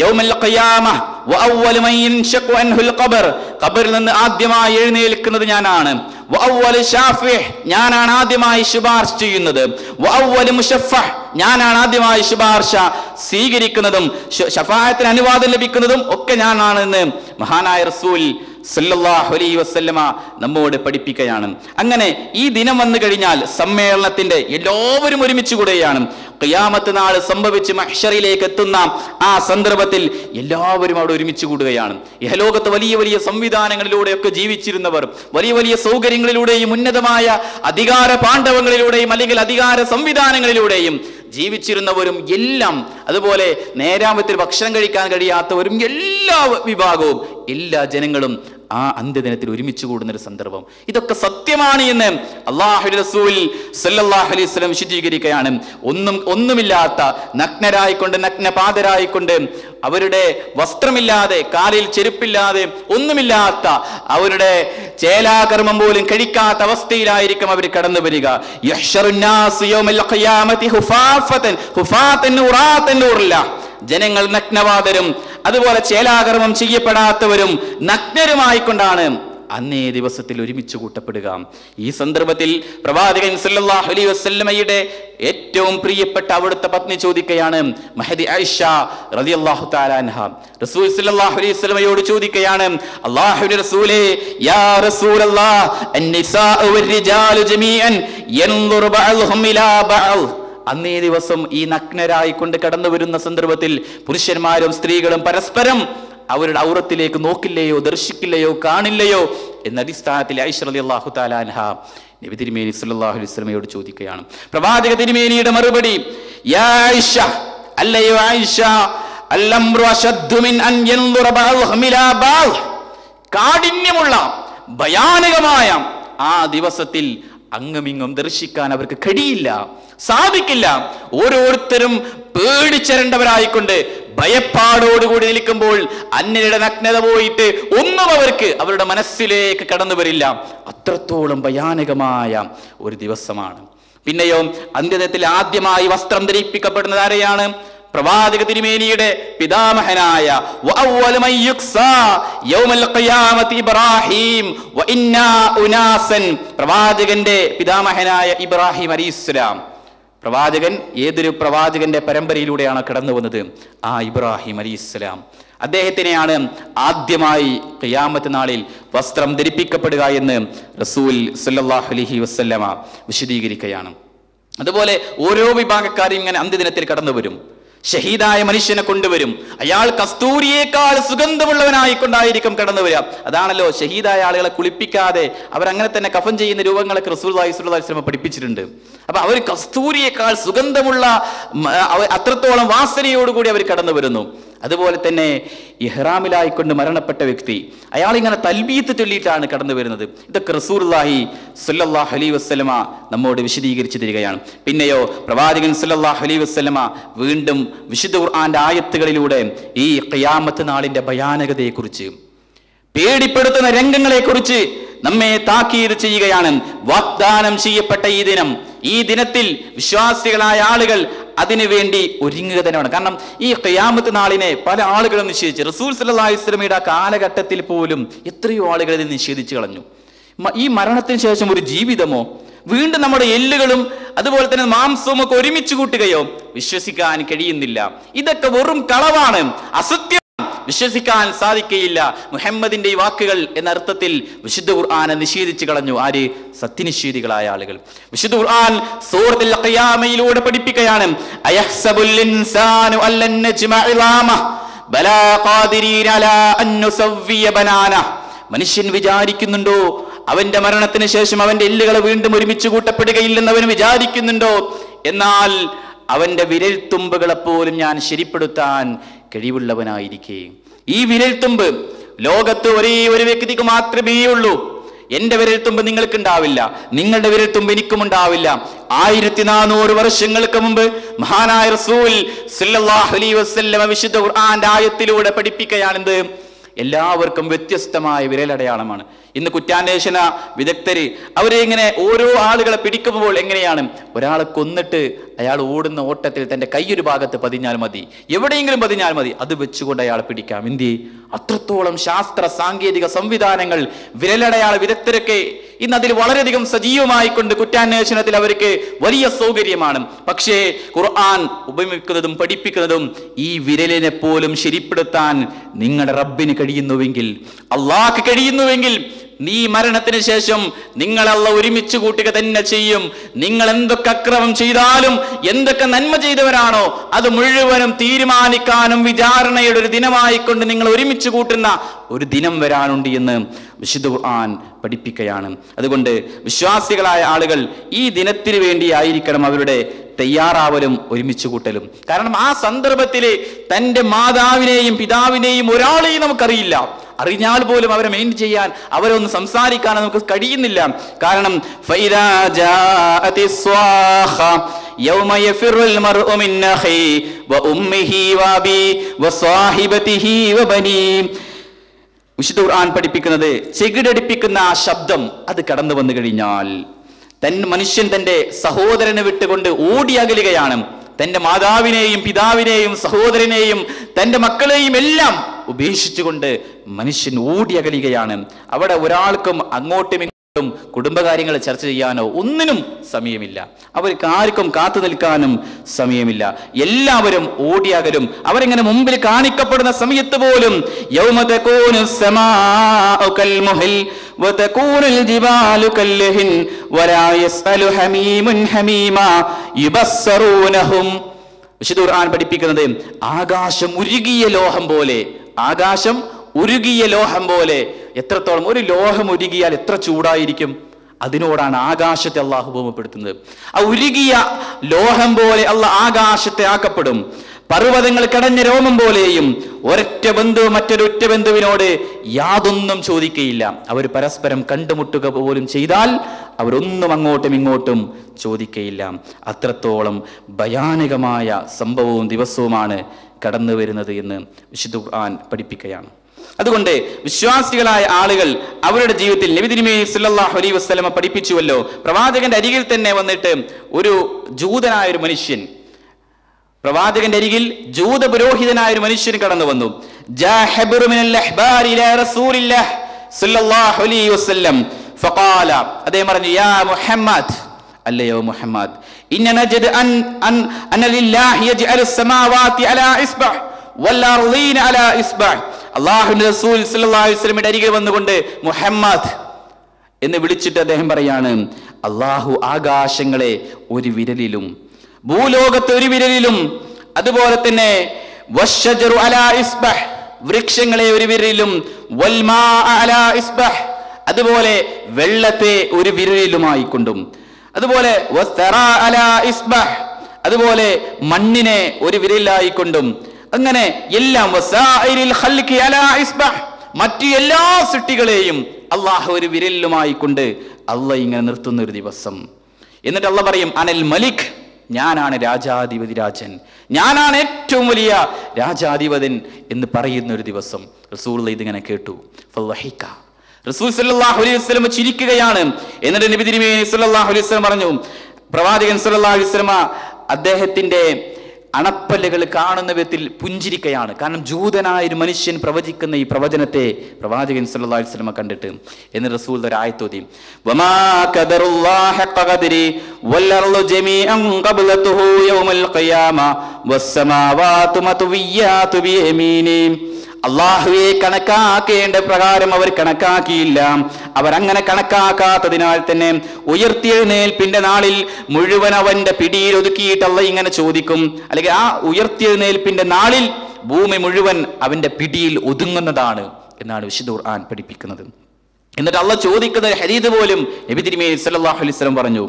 യൗമൽ ഖിയാമ വഅവ്വലു മൻ യൻഷഖു അൻഹുൽ ഖബർ, ഖബറിൽ നിന്ന് ആദ്യമായി എഴുന്നേൽക്കുന്നത് ഞാനാണ്. വഅവ്വലു ശാഫിഹ്, ഞാനാണ് ആദ്യമായി ശുപാർശ ചെയ്യുന്നത്. വഅവ്വലു മുശഫഹ്, ഞാനാണ് ആദ്യമായി ശുപാർശ സ്വീകരിക്കുന്നതും ശഫാഅത്തിന് അനുവാദം ലഭിക്കുന്നതും ഒക്കെ ഞാനാണെന്ന് മഹാനായ റസൂൽ സല്ലല്ലാഹു അലൈഹി വസല്ലമ നമ്മോട് പഠിപ്പിക്കുകയാണ്. അങ്ങനെ ഈ ദിനം വന്നു കഴിഞ്ഞാൽ സമ്മേളനത്തിന്റെ എല്ലാവരും ഒരുമിച്ച് കൂടുകയാണ്. ഖിയാമത്ത് നാൾ സംഭവിച്ച് മഹ്ശറിലേക്ക് എത്തുന്ന ആ സന്ദർഭത്തിൽ എല്ലാവരും അവിടെ ഒരുമിച്ച് കൂടുകയാണ്. ഇഹലോകത്ത് വലിയ വലിയ സംവിധാനങ്ങളിലൂടെയൊക്കെ ജീവിച്ചിരുന്നവർ, വലിയ വലിയ സൗകര്യങ്ങളിലൂടെയും ഉന്നതമായ അധികാര പാണ്ഡവങ്ങളിലൂടെയും അല്ലെങ്കിൽ അധികാര സംവിധാനങ്ങളിലൂടെയും ജീവിച്ചിരുന്നവരും എല്ലാം, അതുപോലെ നേരാമത്തിൽ ഭക്ഷണം കഴിക്കാൻ കഴിയാത്തവരും, എല്ലാ വിഭാഗവും, എല്ലാ ജനങ്ങളും ആ അന്ത്യദിനത്തിൽ ഒരുമിച്ച് കൂടുന്ന ഒരു സന്ദർഭം, ഇതൊക്കെ സത്യമാണ് എന്ന് അല്ലാഹുവിന്റെ റസൂൽ സല്ലല്ലാഹു അലൈഹി വസല്ലം വിശദീകരിക്കുകയാണ്. ഒന്നുമില്ലാത്ത നഗ്നരായിക്കൊണ്ട്, നഗ്നപാതരായിക്കൊണ്ട്, അവരുടെ വസ്ത്രമില്ലാതെ, കാലിൽ ചെരുപ്പില്ലാതെ, ഒന്നുമില്ലാത്ത, അവരുടെ ചേലാകർമ്മം പോലും കഴിക്കാത്ത അവസ്ഥയിലായിരിക്കും അവർ കടന്നു വരിക. ജനങ്ങൾ നഗ്നവാതരും അതുപോലെ ചേലാകർമ്മം ചെയ്യപ്പെടാത്തവരും നഗ്നരുമായിക്കൊണ്ടാണ് അന്നേ ദിവസത്തിൽ ഒരുമിച്ച് കൂട്ടപ്പെടുക. ഈ സന്ദർഭത്തിൽ പ്രവാചകൻ സല്ലല്ലാഹു അലൈഹി വസല്ലമയുടെ ഏറ്റവും പ്രിയപ്പെട്ട അവിടുത്തെ പത്നി ചോദിക്കുകയാണ്, മഹദി ആയിഷ റളിയല്ലാഹു തആല അൻഹ റസൂൽ സല്ലല്ലാഹു അലൈഹി വസല്ലമയോട് ചോദിക്കുകയാണ്, അല്ലാഹുവിന്റെ റസൂലേ, യാ റസൂലല്ലാഹ്, അന്നിസാഉ വൽരിജാലു ജമീഅൻ യൻദുറു ബഅ്ദുഹും ഇലാ ബഅദ്. അന്നേ ദിവസം ഈ നഗ്നരായി കൊണ്ട് കടന്നു വരുന്ന സന്ദർഭത്തിൽ പുരുഷന്മാരും സ്ത്രീകളും പരസ്പരം അവരുടെ ഔറത്തിലേക്ക് നോക്കില്ലയോ, ദർശിക്കില്ലയോ, കാണില്ലയോ എന്ന അടിസ്ഥാനത്തിൽ ആയിഷ റളിയല്ലാഹു തആല അൻഹ നബി തിരുമേനി സല്ലല്ലാഹു അലൈഹി വസല്ലമയോട് ചോദിക്കുകയാണ്. പ്രവാചക തിരുമേനിയുടെ മറുപടി, യാ ആയിഷ, അല്ലയോ ആയിഷ, അൽഅംറു അശദ്ദു മിൻ അൻ യൻദുറ ബഅ്ദുഹും ഇലാ ബഅദ്. കാഠിന്യമുള്ള ഭയാനകമായ ആ ദിവസത്തിൽ അങ്ങുമിങ്ങും ദർശിക്കാൻ അവർക്ക് കഴിയില്ല, സാധിക്കില്ല. ഓരോരുത്തരും പേടിച്ചരണ്ടവരായിക്കൊണ്ട് ഭയപ്പാടോടുകൂടി നിൽക്കുമ്പോൾ അന്യരുടെ നഗ്നത പോയിട്ട് ഒന്നും അവർക്ക് അവരുടെ മനസ്സിലേക്ക് കടന്നു വരില്ല. അത്രത്തോളം ഭയാനകമായ ഒരു ദിവസമാണ്. പിന്നെയോ അന്ത്യദിനത്തിൽ ആദ്യമായി വസ്ത്രം ധരിപ്പിക്കപ്പെടുന്നത് ആരെയാണ്? പ്രവാചക തിരുമേനിയുടെ പിതാമഹനായ ഇബ്രാഹിം, പ്രവാചകന്റെ പിതാമഹനായ ഇബ്രാഹിം അലൈഹിസ്സലാം. പ്രവാചകൻ ഏതൊരു പ്രവാചകന്റെ പരമ്പരയിലൂടെയാണ് കടന്നു വന്നത്? ആ ഇബ്രാഹിം അലൈഹിസ്സലാം. അദ്ദേഹത്തിനെയാണ് ആദ്യമായി ഖിയാമത്ത് നാളിൽ വസ്ത്രം ധരിപ്പിക്കപ്പെടുക എന്ന് റസൂൽ സല്ലല്ലാഹു അലൈഹി വസല്ലമ വിശദീകരിക്കുകയാണ്. അതുപോലെ ഓരോ വിഭാഗക്കാരും ഇങ്ങനെ അന്ത്യദിനത്തിൽ കടന്നു വരും. ഷഹീദായ മനുഷ്യനെ കൊണ്ടുവരും. അയാൾ കസ്തൂരിയേക്കാൾ സുഗന്ധമുള്ളവനായിക്കൊണ്ടായിരിക്കും കടന്നു വരിക. അതാണല്ലോ ഷഹീദായ ആളുകളെ കുളിപ്പിക്കാതെ അവരങ്ങനെ തന്നെ കഫൻ ചെയ്യുന്ന രൂപങ്ങളൊക്കെ റസൂലുള്ളാഹി സ്വല്ലല്ലാഹു അലൈഹി വസല്ലം പഠിപ്പിച്ചിട്ടുണ്ട്. അപ്പൊ അവർ കസ്തൂരിയേക്കാൾ സുഗന്ധമുള്ള അത്രത്തോളം വാസനയോടുകൂടി അവർ കടന്നു വരുന്നു. അതുപോലെ തന്നെ ഇഹ്റാമിലായിക്കൊണ്ട് മരണപ്പെട്ട വ്യക്തി, അയാൾ ഇങ്ങനെ തൽബീത്ത് ചൊല്ലിയിട്ടാണ് കടന്നു വരുന്നത്. ഇതൊക്കെ റസൂലുള്ളാഹി സ്വല്ലല്ലാഹു അലൈഹി വസല്ലമ നമ്മോട് വിശദീകരിച്ചു തരികയാണ്. പിന്നെയോ പ്രവാചകൻ സ്വല്ലല്ലാഹു അലൈഹി വസല്ലമ വീണ്ടും വിശുദ്ധ ഖുർആന്റെ ആയത്തുകളിലൂടെ ഈ ഖിയാമത്ത് നാളിന്റെ ഭയാനകതയെക്കുറിച്ച്, പേടിപ്പെടുത്തുന്ന രംഗങ്ങളെക്കുറിച്ച് നമ്മെ താക്കീത് ചെയ്യുകയാണ്. വാഗ്ദാനം ചെയ്യപ്പെട്ട ഈ ദിനത്തിൽ വിശ്വാസികളായ ആളുകൾ അതിനുവേണ്ടി ഒരുങ്ങുക തന്നെയാണ്. കാരണം ഈ ഖിയാമത്ത് നാളിനെ പല ആളുകളും നിഷേധിച്ചു. റസൂൽ സല്ലല്ലാഹു അലൈഹി വസല്ലമയുടെ കാലഘട്ടത്തിൽ പോലും എത്രയോ ആളുകൾ ഇത് നിഷേധിച്ചു കളഞ്ഞു. ഈ മരണത്തിന് ശേഷം ഒരു ജീവിതമോ, വീണ്ടും നമ്മുടെ എല്ലുകളും അതുപോലെ തന്നെ മാംസവും ഒക്കെ ഒരുമിച്ച് കൂട്ടുകയോ വിശ്വസിക്കാൻ കഴിയുന്നില്ല. ഇതൊക്കെ വെറും കളവാണ്, അസത്യം, വിശ്വസിക്കാൻ സാധിക്കുകയില്ല. മുഹമ്മദിന്റെ ഈ വാക്കുകൾ എന്ന അർത്ഥത്തിൽ വിശുദ്ധ ഖുർആനെ നിഷേധിച്ചു കളഞ്ഞു. ആര്? സത്യനിഷേധികളായ ആളുകൾ. വിശുദ്ധ ഖുർആൻ സൂറത്തുൽ ഖിയാമയിലൂടെ പഠിപ്പിക്കുകയാണ്, അയഹ്സബുൽ ഇൻസാനു അല്ലൻ നജ്മഅ ഇളാമഹ ബലാ ഖാദിരീന അലാ അൻ നുസവ്വിയ ബനാനഹ. മനുഷ്യൻ വിചാരിക്കുന്നുണ്ടോ അവന്റെ മരണത്തിന് ശേഷം അവന്റെ എല്ലുകൾ വീണ്ടും ഒരുമിച്ച് കൂട്ടപ്പെടുകയില്ലെന്ന് അവൻ വിചാരിക്കുന്നുണ്ടോ? എന്നാൽ അവന്റെ വിരൽത്തുമ്പുകളെപ്പോലും ഞാൻ ശരിപ്പെടുത്താൻ കഴിവുള്ളവനായിരിക്കെ. ഈ വിരൽത്തുമ്പ് ലോകത്ത് ഒരേ ഒരു വ്യക്തിക്ക് മാത്രമേ ഉള്ളൂ. എന്റെ വിരൽത്തുമ്പ് നിങ്ങൾക്ക് ഉണ്ടാവില്ല, നിങ്ങളുടെ വിരൽത്തുമ്പ് എനിക്കും ഉണ്ടാവില്ല. 1400 വർഷങ്ങൾക്ക് മുമ്പ് മഹാനായ റസൂൽ സല്ലല്ലാഹു അലൈഹി വസല്ലമ വിശുദ്ധ ഖുർആന്റെ ആയത്തിലൂടെ പഠിപ്പിക്കുകയാണെന്ത്? എല്ലാവർക്കും വ്യത്യസ്തമായ വിരലടയാളമാണ്. ഇന്ന് കുറ്റാന്വേഷണ വിദഗ്ധര് അവരെ ഇങ്ങനെ ഓരോ ആളുകളെ പിടിക്കുമ്പോൾ എങ്ങനെയാണ്, ഒരാളെ കൊന്നിട്ട് അയാൾ ഓടുന്ന ഓട്ടത്തിൽ തന്റെ കൈയൊരു ഭാഗത്ത് പതിഞ്ഞാൽ മതി, എവിടെയെങ്കിലും പതിഞ്ഞാൽ മതി, അത് വെച്ചുകൊണ്ട് അയാളെ പിടിക്കാം. ഇന്ത്യ അത്രത്തോളം ശാസ്ത്ര സാങ്കേതിക സംവിധാനങ്ങൾ വിരലടയാള വിദഗ്ധരൊക്കെ ഇന്ന് അതിൽ വളരെയധികം സജീവമായിക്കൊണ്ട് കുറ്റാന്വേഷണത്തിൽ അവർക്ക് വലിയ സൗകര്യമാണ്. പക്ഷേ ഖുർആൻ ഉപയോഗിക്കുന്നതും പഠിപ്പിക്കുന്നതും ഈ വിരലിനെ പോലും ശരിപ്പെടുത്താൻ നിങ്ങളുടെ റബ്ബിന് കഴിയുന്നുവെങ്കിൽ, അള്ളാഹ്ക്ക് കഴിയുന്നുവെങ്കിൽ, നീ മരണത്തിന് ശേഷം നിങ്ങളല്ല ഒരുമിച്ച് കൂട്ടുക തന്നെ ചെയ്യും. നിങ്ങൾ എന്തൊക്കെ അക്രമം ചെയ്താലും എന്തൊക്കെ നന്മ ചെയ്തവരാണോ അത് മുഴുവനും തീരുമാനിക്കാനും വിചാരണയുടെ ഒരു ദിനമായിക്കൊണ്ട് നിങ്ങൾ ഒരുമിച്ച് കൂട്ടുന്ന ഒരു ദിനം വരാനുണ്ട് എന്ന് വിശുദ്ധ ഖുർആൻ പഠിപ്പിക്കുകയാണ്. അതുകൊണ്ട് വിശ്വാസികളായ ആളുകൾ ഈ ദിനത്തിന് വേണ്ടിയായിരിക്കണം അവരുടെ തയ്യാറാവലും ഒരുമിച്ച് കൂട്ടലും. കാരണം ആ സന്ദർഭത്തില് തൻ്റെ മാതാവിനെയും പിതാവിനെയും ഒരാളെയും നമുക്കറിയില്ല. അറിഞ്ഞാൽ പോലും അവരെ മെയിൻ ചെയ്യാൻ, അവരെ ഒന്ന് സംസാരിക്കാൻ നമുക്ക് കഴിയുന്നില്ല. കാരണം വിശുദ്ധ ഖുർആൻ പഠിപ്പിക്കുന്നത് ചെകിടടിപ്പിക്കുന്ന ആ ശബ്ദം അത് കടന്നു വന്നു കഴിഞ്ഞാൽ മനുഷ്യൻ തന്റെ സഹോദരനെ വിട്ടുകൊണ്ട് ഓടി അകലുകയാണ്. തന്റെ മാതാവിനെയും പിതാവിനെയും സഹോദരനെയും തന്റെ മക്കളെയും എല്ലാം ഉപേക്ഷിച്ചുകൊണ്ട് മനുഷ്യൻ ഓടിയകലുകയാണ്. അവിടെ ഒരാൾക്കും അങ്ങോട്ടും കുടുംബകാര്യങ്ങൾ ചർച്ച ചെയ്യാനോ ഒന്നിനും സമയമില്ല. അവർക്ക് ആർക്കും കാത്തു നിൽക്കാനും സമയമില്ല. എല്ലാവരും ഓടിയകലും. അവരിങ്ങനെ മുമ്പിൽ കാണിക്കപ്പെടുന്ന സമയത്ത് പോലും വിശുദ്ധ ഖുർആൻ പഠിപ്പിക്കുന്നത് ആകാശം ഉരുകിയ ലോഹം പോലെ, ആകാശം ഉരുകിയ ലോഹം പോലെ. എത്രത്തോളം ഒരു ലോഹം ഉരുകിയാൽ എത്ര ചൂടായിരിക്കും? അതിനോടാണ് ആകാശത്തെ അള്ളാഹു ഉപമപ്പെടുത്തുന്നത്. ആ ഉരുകിയ ലോഹം പോലെ അള്ളാഹ് ആകാശത്തെ ആക്കപ്പെടും. പർവ്വതങ്ങൾ കടഞ്ഞ രോമം പോലെയും. ഒരൊറ്റ ബന്ധു മറ്റൊരൊറ്റ ബന്ധുവിനോട് യാതൊന്നും ചോദിക്കുകയില്ല. അവർ പരസ്പരം കണ്ടുമുട്ടുക പോലും ചെയ്താൽ അവരൊന്നും അങ്ങോട്ടും ഇങ്ങോട്ടും ചോദിക്കുകയില്ല. അത്രത്തോളം ഭയാനകമായ സംഭവവും ദിവസവുമാണ് കടന്നു വരുന്നത് എന്ന് വിശുദ്ധ ഖുർആൻ പഠിപ്പിക്കുകയാണ്. അതുകൊണ്ട് വിശ്വാസികളായ ആളുകൾ അവരുടെ ജീവിതത്തിൽ നബി തിരുമേനി സല്ലല്ലാഹു അലൈഹി വസല്ലമ പഠിപ്പിച്ചുവല്ലോ. പ്രവാചകന്റെ അരികിൽ തന്നെ വന്നിട്ട് ഒരു ജൂതനായ ഒരു മനുഷ്യൻ, പ്രവാചകന്റെ അരികിൽ ജൂത പുരോഹിതനായ ഒരു മനുഷ്യൻ കടന്നു വന്നു. അദ്ദേഹം പറഞ്ഞു, യാ മുഹമ്മദ്, അല്ലയോ മുഹമ്മദ്, ഇന്ന നജദ് അൻ ലില്ലാഹി യജ്അലു സ്സമാവാതി അലാ ഇസ്ബഅ് വൽ അർളീന അലാ ഇസ്ബഅ്. അല്ലാഹുവിന്റെ റസൂൽ സല്ലല്ലാഹു അലൈഹി വസല്ലമയുടെ അരികിൽ വന്നുകൊണ്ട് മുഹമ്മദ് എന്ന് വിളിച്ചിട്ട് അദ്ദേഹം പറയാണ്, അല്ലാഹു ആകാശങ്ങളെ ഒരു വിരലിലും ഭൂലോകത്തെ ഒരു വിരലിലും, അതുപോലെ തന്നെ വശജറു അലാ ഇസ്ബഹ്, വൃക്ഷങ്ങളെ ഒരു വിരലിലും, വൽമാ അലാ ഇസ്ബഹ്, അതുപോലെ വെള്ളത്തെ ഒരു വിരലിലുമായി കൊണ്ടും, അതുപോലെ വസ്തറാ അലാ ഇസ്ബഹ്, അതുപോലെ മണ്ണിനെ ഒരു വിരലിലായിക്കൊണ്ടും, അങ്ങനെ എല്ലാം വസാഇരിൽ ഖൽഖി അലാ ഇസ്ബഹ്, മറ്റു എല്ലാ സൃഷ്ടികളെയും അള്ളാഹു ഒരു വിരലിലുമായി കൊണ്ട് അള്ളാഹ് ഇങ്ങനെ നിർത്തുന്ന ഒരു ദിവസം. എന്നിട്ട് അള്ളാഹ് പറയും, അനൽ മലിക്, ഞാനാണ് രാജാധിപതി രാജൻ, ഞാനാണ് ഏറ്റവും വലിയ രാജാധിപതൻ എന്ന് പറയുന്ന ഒരു ദിവസം. റസൂൽ ഇതിങ്ങനെ കേട്ടു. ഫളഹിക, റസൂൽ സല്ലല്ലാഹു അലൈഹി വസല്ലം ചിരിക്കുകയാണ്. എന്നിട്ട് നബി തിരുമേനി സല്ലല്ലാഹു അലൈഹി വസല്ലം പറഞ്ഞു, പ്രവാചകൻ സല്ലല്ലാഹു അലൈഹി വസല്ലം അദ്ദേഹത്തിന്റെ അണപ്പല്ലുകൾ കാണുന്ന വിധത്തിൽ പുഞ്ചിരിക്കുകയാണ്. കാരണം ജൂതനായ ഒരു മനുഷ്യൻ പ്രവചിക്കുന്ന ഈ പ്രവചനത്തെ പ്രവാചകൻ സല്ലല്ലാഹു അലൈഹി വസല്ലം കണ്ടിട്ട്. എന്ന് റസൂൽ ഒരു ആയത്ത് ഓതി, വമാ ഖദറുല്ലാഹ ഹഖ ഖദരി വൽ അർളു ജമീഅൻ ഖബ്ലതുഹു യൗമൽ ഖിയാമ വസ്സമാവാതു മത്വിയാതു ബിയമീനി. അള്ളാഹുവെ കണക്കാക്കേണ്ട പ്രകാരം അവർ കണക്കാക്കിയില്ല. അവർ അങ്ങനെ കണക്കാക്കാത്തതിനാൽ തന്നെ ഉയർത്തെഴുന്നേൽപ്പിന്റെ നാളിൽ മുഴുവൻ അവന്റെ പിടിയിൽ ഒതുക്കിയിട്ട് അള്ളാഹ് ഇങ്ങനെ ചോദിക്കും. അല്ലെങ്കിൽ ആ ഉയർത്തെഴുന്നേൽപ്പിന്റെ നാളിൽ ഭൂമി മുഴുവൻ അവന്റെ പിടിയിൽ ഒതുങ്ങുന്നതാണ് എന്നാണ് വിശുദ്ധ ഖുർആൻ പഠിപ്പിക്കുന്നത്. എന്നിട്ട് അള്ളാഹ് ചോദിക്കുന്ന ഒരു ഹദീസ് പോലും നബി തിരുമേനി സല്ലല്ലാഹു അലൈഹി വസല്ലം പറഞ്ഞു,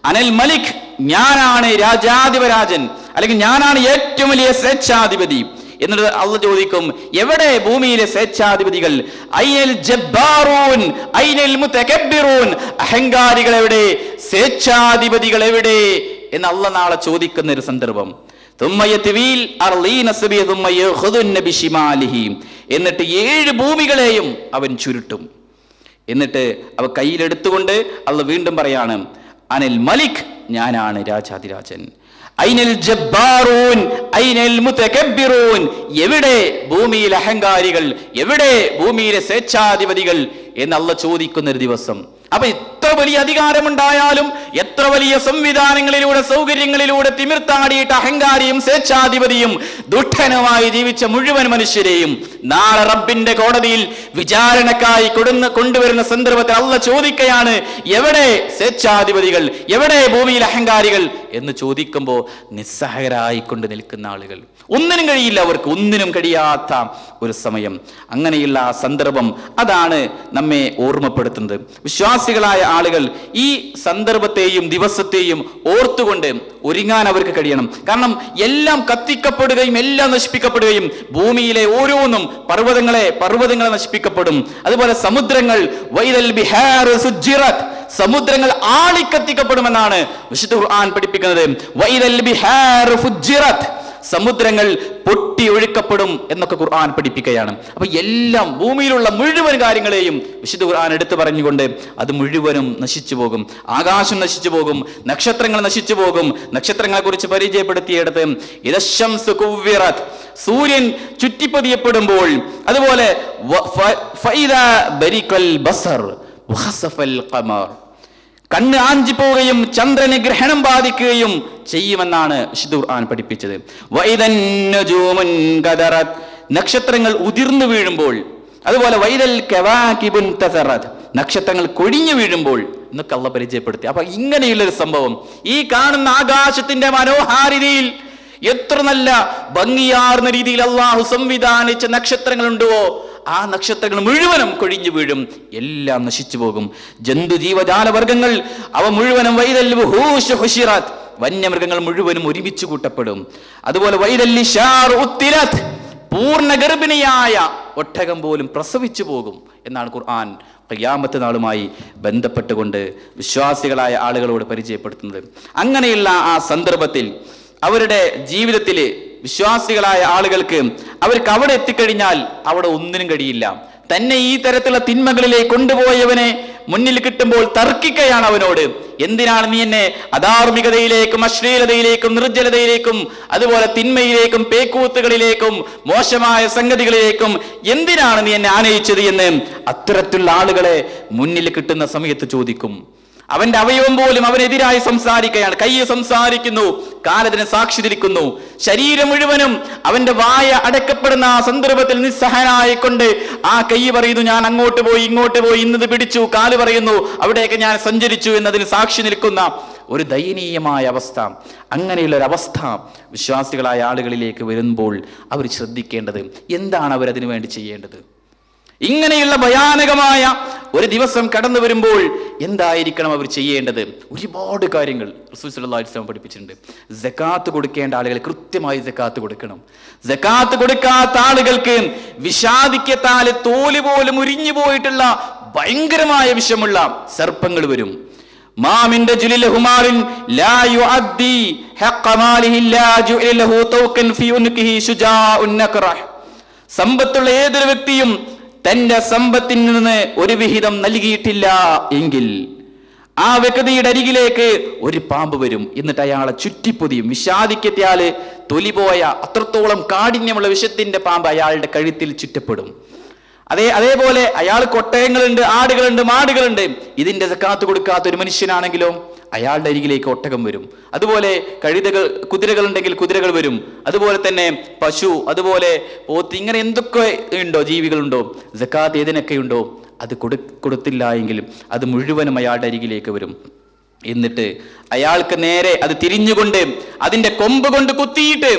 അനൽ മലിക്, ഞാനാണ് രാജാധിപരാജൻ, അല്ലെങ്കിൽ ഞാനാണ് ഏറ്റവും വലിയ സ്വേച്ഛാധിപതി. എന്നിട്ട് അള്ളാഹ് ചോദിക്കും, എവിടെ ഭൂമിയിലെ സ്വേച്ഛാധിപതികൾ? ഐനൽ ജബ്ബാറൂൻ ഐനൽ മുതകബ്ബിറൂൻ, അഹങ്കാരികൾ എവിടെ, സ്വേച്ഛാധിപതികൾ എവിടെ എന്ന് അള്ളാഹ് നാളെ ചോദിക്കുന്ന ഒരു സന്ദർഭം. എന്നിട്ട് 7 ഭൂമികളെയും അവൻ ചുരുട്ടും. എന്നിട്ട് അവ കയ്യിലെടുത്തുകൊണ്ട് അള്ളാഹ് വീണ്ടും പറയാണ്, അനിൽ മലിക്, ഞാനാണ് രാജാധിരാജൻ. ഐനൽ ജബ്ബാറൂൻ ഐനൽ മുതകബ്ബിറൂൻ, എവിടെ ഭൂമിയിലെ അഹങ്കാരികൾ, എവിടെ ഭൂമിയിലെ സ്വേച്ഛാധിപതികൾ എന്ന് അള്ളാഹ് ചോദിക്കുന്ന ഒരു ദിവസം. അപ്പൊ എത്ര വലിയ അധികാരമുണ്ടായാലും, എത്ര വലിയ സംവിധാനങ്ങളിലൂടെ സൗകര്യങ്ങളിലൂടെ തിമിർത്താടിയിട്ട് അഹങ്കാരിയും സ്വേച്ഛാധിപതിയും ദുഷ്ടനുമായി ജീവിച്ച മുഴുവൻ മനുഷ്യരെയും നാളെ റബ്ബിന്റെ കോടതിയിൽ വിചാരണക്കായി കൊണ്ടുവരുന്ന സന്ദർഭത്തിൽ അള്ളാഹ് ചോദിക്കുകയാണ്, എവിടെ സ്വേച്ഛാധിപതികൾ, എവിടെ ഭൂമിയിൽ അഹങ്കാരികൾ എന്ന് ചോദിക്കുമ്പോൾ നിസ്സഹായരായി കൊണ്ട് നിൽക്കുന്ന ആളുകൾ, ഒന്നിനും കഴിയില്ല, അവർക്ക് ഒന്നിനും കഴിയാത്ത ഒരു സമയം. അങ്ങനെയുള്ള ആ സന്ദർഭം അതാണ് നമ്മെ ഓർമ്മപ്പെടുത്തുന്നത്. വിശ്വാസികളായ ആളുകൾ ഈ സന്ദർഭത്തെയും ദിവസത്തെയും ഓർത്തുകൊണ്ട് ഒരുങ്ങാൻ അവർക്ക് കഴിയണം. കാരണം എല്ലാം കത്തിക്കപ്പെടുകയും എല്ലാം നശിപ്പിക്കപ്പെടുകയും, ഭൂമിയിലെ ഓരോന്നും പർവ്വതങ്ങളെ നശിപ്പിക്കപ്പെടും. അതുപോലെ സമുദ്രങ്ങൾ, വൈദൽ ബിഹാർ സുജ്ജിറത്, സമുദ്രങ്ങൾ ആളിക്കത്തിക്കപ്പെടുമെന്നാണ് വിശുദ്ധ ഖുർആൻ പഠിപ്പിക്കുന്നത്. വൈദൽ ബിഹാർ ഫുജ്ജിറത്, സമുദ്രങ്ങൾ പൊട്ടി ഒഴുക്കപ്പെടും എന്നൊക്കെ ഖുർആൻ പഠിപ്പിക്കുകയാണ്. അപ്പൊ എല്ലാം ഭൂമിയിലുള്ള മുഴുവൻ കാര്യങ്ങളെയും വിശുദ്ധ ഖുർആൻ എടുത്തു പറഞ്ഞുകൊണ്ട് അത് മുഴുവനും നശിച്ചു പോകും. ആകാശം നശിച്ചു പോകും, നക്ഷത്രങ്ങൾ നശിച്ചു പോകും. നക്ഷത്രങ്ങളെ കുറിച്ച് പരിചയപ്പെടുത്തിയെടുത്ത് ഇദശംസു കുവ്വിറത്, സൂര്യൻ ചുറ്റിപ്പതിയപ്പെടുമ്പോൾ, അതുപോലെ ഫൈദാ ബരിഖൽ ബസർ വഖസഫൽ ഖമർ, കണ്ണ് ആഞ്ചിപ്പോവുകയും ചന്ദ്രന് ഗ്രഹണം ബാധിക്കുകയും ചെയ്യുമെന്നാണ് വിശുദ്ധ ഖുർആൻ പഠിപ്പിച്ചത്. വൈദൻ നജൂമുൻ ഖദറത്, നക്ഷത്രങ്ങൾ ഉതിർന്നു വീഴുമ്പോൾ, അതുപോലെ വൈദൽ കവാകിബുൻ തസറത്, നക്ഷത്രങ്ങൾ കൊഴിഞ്ഞു വീഴുമ്പോൾ എന്നൊക്കെ അള്ളാഹ് പരിചയപ്പെടുത്തി. അപ്പൊ ഇങ്ങനെയുള്ളൊരു സംഭവം, ഈ കാണുന്ന ആകാശത്തിന്റെ മനോഹാരിതയിൽ എത്ര നല്ല ഭംഗിയാർന്ന രീതിയിൽ അള്ളാഹു സംവിധാനിച്ച നക്ഷത്രങ്ങളുണ്ടോ, ആ നക്ഷത്രങ്ങൾ മുഴുവനും കൊഴിഞ്ഞു വീഴും, എല്ലാം നശിച്ചു പോകും. ജന്തു ജീവജാല വർഗങ്ങൾ അവ മുഴുവനും വൈദൽ വുഹൂശ് ഹുശിറത്, വന്യമൃഗങ്ങൾ മുഴുവനും ഒരുമിച്ച് കൂട്ടപ്പെടും. അതുപോലെ വൈദൽ ലിശാർ ഉത്തിലത്, പൂർണ്ണ ഗർഭിണിയായ ഒട്ടകം പോലും പ്രസവിച്ചു പോകും എന്നാണ് ഖുർആൻ ഖിയാമത്ത് നാളുമായി ബന്ധപ്പെട്ടുകൊണ്ട് വിശ്വാസികളായ ആളുകളോട് പരിചയപ്പെടുത്തുന്നത്. അങ്ങനെയുള്ള ആ സന്ദർഭത്തിൽ അവരുടെ ജീവിതത്തിൽ വിശ്വാസികളായ ആളുകൾക്ക് അവർക്ക് അവിടെ എത്തിക്കഴിഞ്ഞാൽ അവിടെ ഒന്നിനും കഴിയില്ല. തന്നെ ഈ തരത്തിലുള്ള തിന്മകളിലേക്ക് കൊണ്ടുപോയവനെ മുന്നിൽ കിട്ടുമ്പോൾ തർക്കിക്കുകയാണ് അവനോട്. എന്തിനാണ് നീ എന്നെ അധാർമികതയിലേക്കും അശ്ലീലതയിലേക്കും നിർജ്ജലതയിലേക്കും അതുപോലെ തിന്മയിലേക്കും പേക്കൂത്തുകളിലേക്കും മോശമായ സംഗതികളിലേക്കും എന്തിനാണ് നീ എന്നെ ആനയിച്ചത് എന്ന് അത്തരത്തിലുള്ള ആളുകളെ മുന്നിൽ കിട്ടുന്ന സമയത്ത് ചോദിക്കും. അവന്റെ അവയവം പോലും അവനെതിരായി സംസാരിക്കുകയാണ്. കൈ സംസാരിക്കുന്നു, കാലത്തിന് സാക്ഷി നിൽക്കുന്നു, ശരീരം മുഴുവനും അവന്റെ വായ അടക്കപ്പെടുന്ന ആ സന്ദർഭത്തിൽ നിസ്സഹനായിക്കൊണ്ട് ആ കൈ പറയുന്നു ഞാൻ അങ്ങോട്ട് പോയി ഇങ്ങോട്ട് പോയി, ഇന്നത് പിടിച്ചു, കാല് പറയുന്നു അവിടെയൊക്കെ ഞാൻ സഞ്ചരിച്ചു എന്നതിന് സാക്ഷി നിൽക്കുന്ന ഒരു ദയനീയമായ അവസ്ഥ. അങ്ങനെയുള്ള ഒരു അവസ്ഥ വിശ്വാസികളായ ആളുകളിലേക്ക് വരുമ്പോൾ അവർ ശ്രദ്ധിക്കേണ്ടത് എന്താണ്, അവരതിനു വേണ്ടി ചെയ്യേണ്ടത്? ഇങ്ങനെയുള്ള ഭയാനകമായ ഒരു ദിവസം കടന്നു വരുമ്പോൾ എന്തായിരിക്കണം അവർ ചെയ്യേണ്ടത്? ഒരുപാട് കാര്യങ്ങൾ റസൂൽ സല്ലല്ലാഹു അലൈഹി വസല്ലം പഠിപ്പിച്ചിട്ടുണ്ട്. സകാത്ത് കൊടുക്കേണ്ട ആളുകൾ കൃത്യമായി സകാത്ത് കൊടുക്കണം. സകാത്ത് കൊടുക്കാത്ത ആളുകൾക്ക് വിഷാദിക്കത്താല് തോല് പോലും ഉരിഞ്ഞു പോയിട്ടുള്ള ഭയങ്കരമായ വിഷമുള്ള സർപ്പങ്ങൾ വരും. മാമിന്റെ ജുലിൽ ഹുമാറിൻ ലാ യുഅദ്ദി ഹഖ മാലിഹി ലാ ജുഇല ലഹു തൗകൻ ഫീ ഉൻകിഹി ശുജാഉൻ നക്റഹ്, സമ്പത്തുള്ള ഏതൊരു വ്യക്തിയും തന്റെ സമ്പത്തിൽ നിന്ന് ഒരു വിഹിതം നൽകിയിട്ടില്ല എങ്കിൽ ആ വ്യക്തിയുടെ അരികിലേക്ക് ഒരു പാമ്പ് വരും, എന്നിട്ട് അയാളെ ചുറ്റിപ്പൊതിയും. വിഷാദിക്കത്തിയാല് തൊലി പോയ അത്രത്തോളം കാഠിന്യമുള്ള വിഷത്തിന്റെ പാമ്പ് അയാളുടെ കഴുത്തിൽ ചുറ്റപ്പെടും. അതേപോലെ അയാൾക്ക് ഒട്ടകങ്ങളുണ്ട്, ആടുകളുണ്ട്, മാടുകളുണ്ട്. ഇതിന്റെ സക്കാത്ത് കൊടുക്കാത്ത ഒരു മനുഷ്യനാണെങ്കിലോ അയാളുടെ അരികിലേക്ക് ഒട്ടകം വരും. അതുപോലെ കുതിരകൾ ഉണ്ടെങ്കിൽ കുതിരകൾ വരും. അതുപോലെ തന്നെ പശു, അതുപോലെ പോത്ത്, ഇങ്ങനെ എന്തൊക്കെ ഉണ്ടോ, ജീവികളുണ്ടോ, സക്കാത്ത് ഏതിനൊക്കെ ഉണ്ടോ അത് കൊടുത്തില്ല എങ്കിലും അത് മുഴുവനും അയാളുടെ അരികിലേക്ക് വരും. എന്നിട്ട് അയാൾക്ക് നേരെ അത് തിരിഞ്ഞുകൊണ്ട് അതിന്റെ കൊമ്പ് കൊണ്ട് കുത്തിയിട്ട്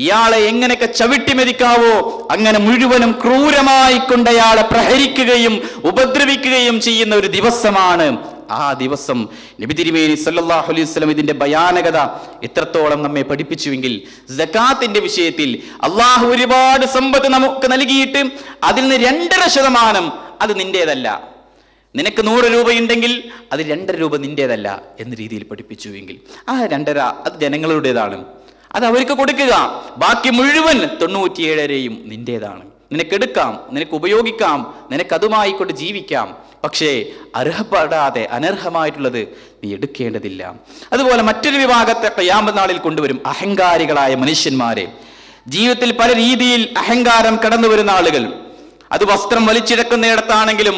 ഇയാളെ എങ്ങനെയൊക്കെ ചവിട്ടി മെതിക്കാവോ അങ്ങനെ മുഴുവനും ക്രൂരമായി കൊണ്ട് അയാളെ പ്രഹരിക്കുകയും ഉപദ്രവിക്കുകയും ചെയ്യുന്ന ഒരു ദിവസമാണ് ആ ദിവസം. നബി തിരുമേനി സല്ലല്ലാഹു അലൈഹി വസല്ലം ഇതിന്റെ ഭയാനകത എത്രത്തോളം നമ്മെ പഠിപ്പിച്ചുവെങ്കിൽ, സകാത്തിന്റെ വിഷയത്തിൽ അള്ളാഹു ഒരുപാട് സമ്പത്ത് നമുക്ക് നൽകിയിട്ട് അതിൽ നിന്ന് 2.5% അത് നിന്റേതല്ല. നിനക്ക് 100 രൂപയുണ്ടെങ്കിൽ അത് 2.5 രൂപ നിന്റേതല്ല എന്ന രീതിയിൽ പഠിപ്പിച്ചുവെങ്കിൽ ആ 2.5 അത് ജനങ്ങളുടേതാണ്, അത് അവർക്ക് കൊടുക്കുക. ബാക്കി മുഴുവൻ 97.5 നിന്റേതാണ്. നിനക്കെടുക്കാം, നിനക്ക് ഉപയോഗിക്കാം, നിനക്ക് അതുമായി കൊണ്ട് ജീവിക്കാം. പക്ഷേ അർഹപ്പെടാതെ അനർഹമായിട്ടുള്ളത് നീ എടുക്കേണ്ടതില്ല. അതുപോലെ മറ്റൊരു വിഭാഗത്തെ ഖിയാമത്ത് നാളിൽ കൊണ്ടുവരും, അഹങ്കാരികളായ മനുഷ്യന്മാരെ. ജീവിതത്തിൽ പല രീതിയിൽ അഹങ്കാരം കടന്നു വരുന്ന ആളുകൾ, അത് വസ്ത്രം വലിച്ചിഴക്കുന്നിടത്താണെങ്കിലും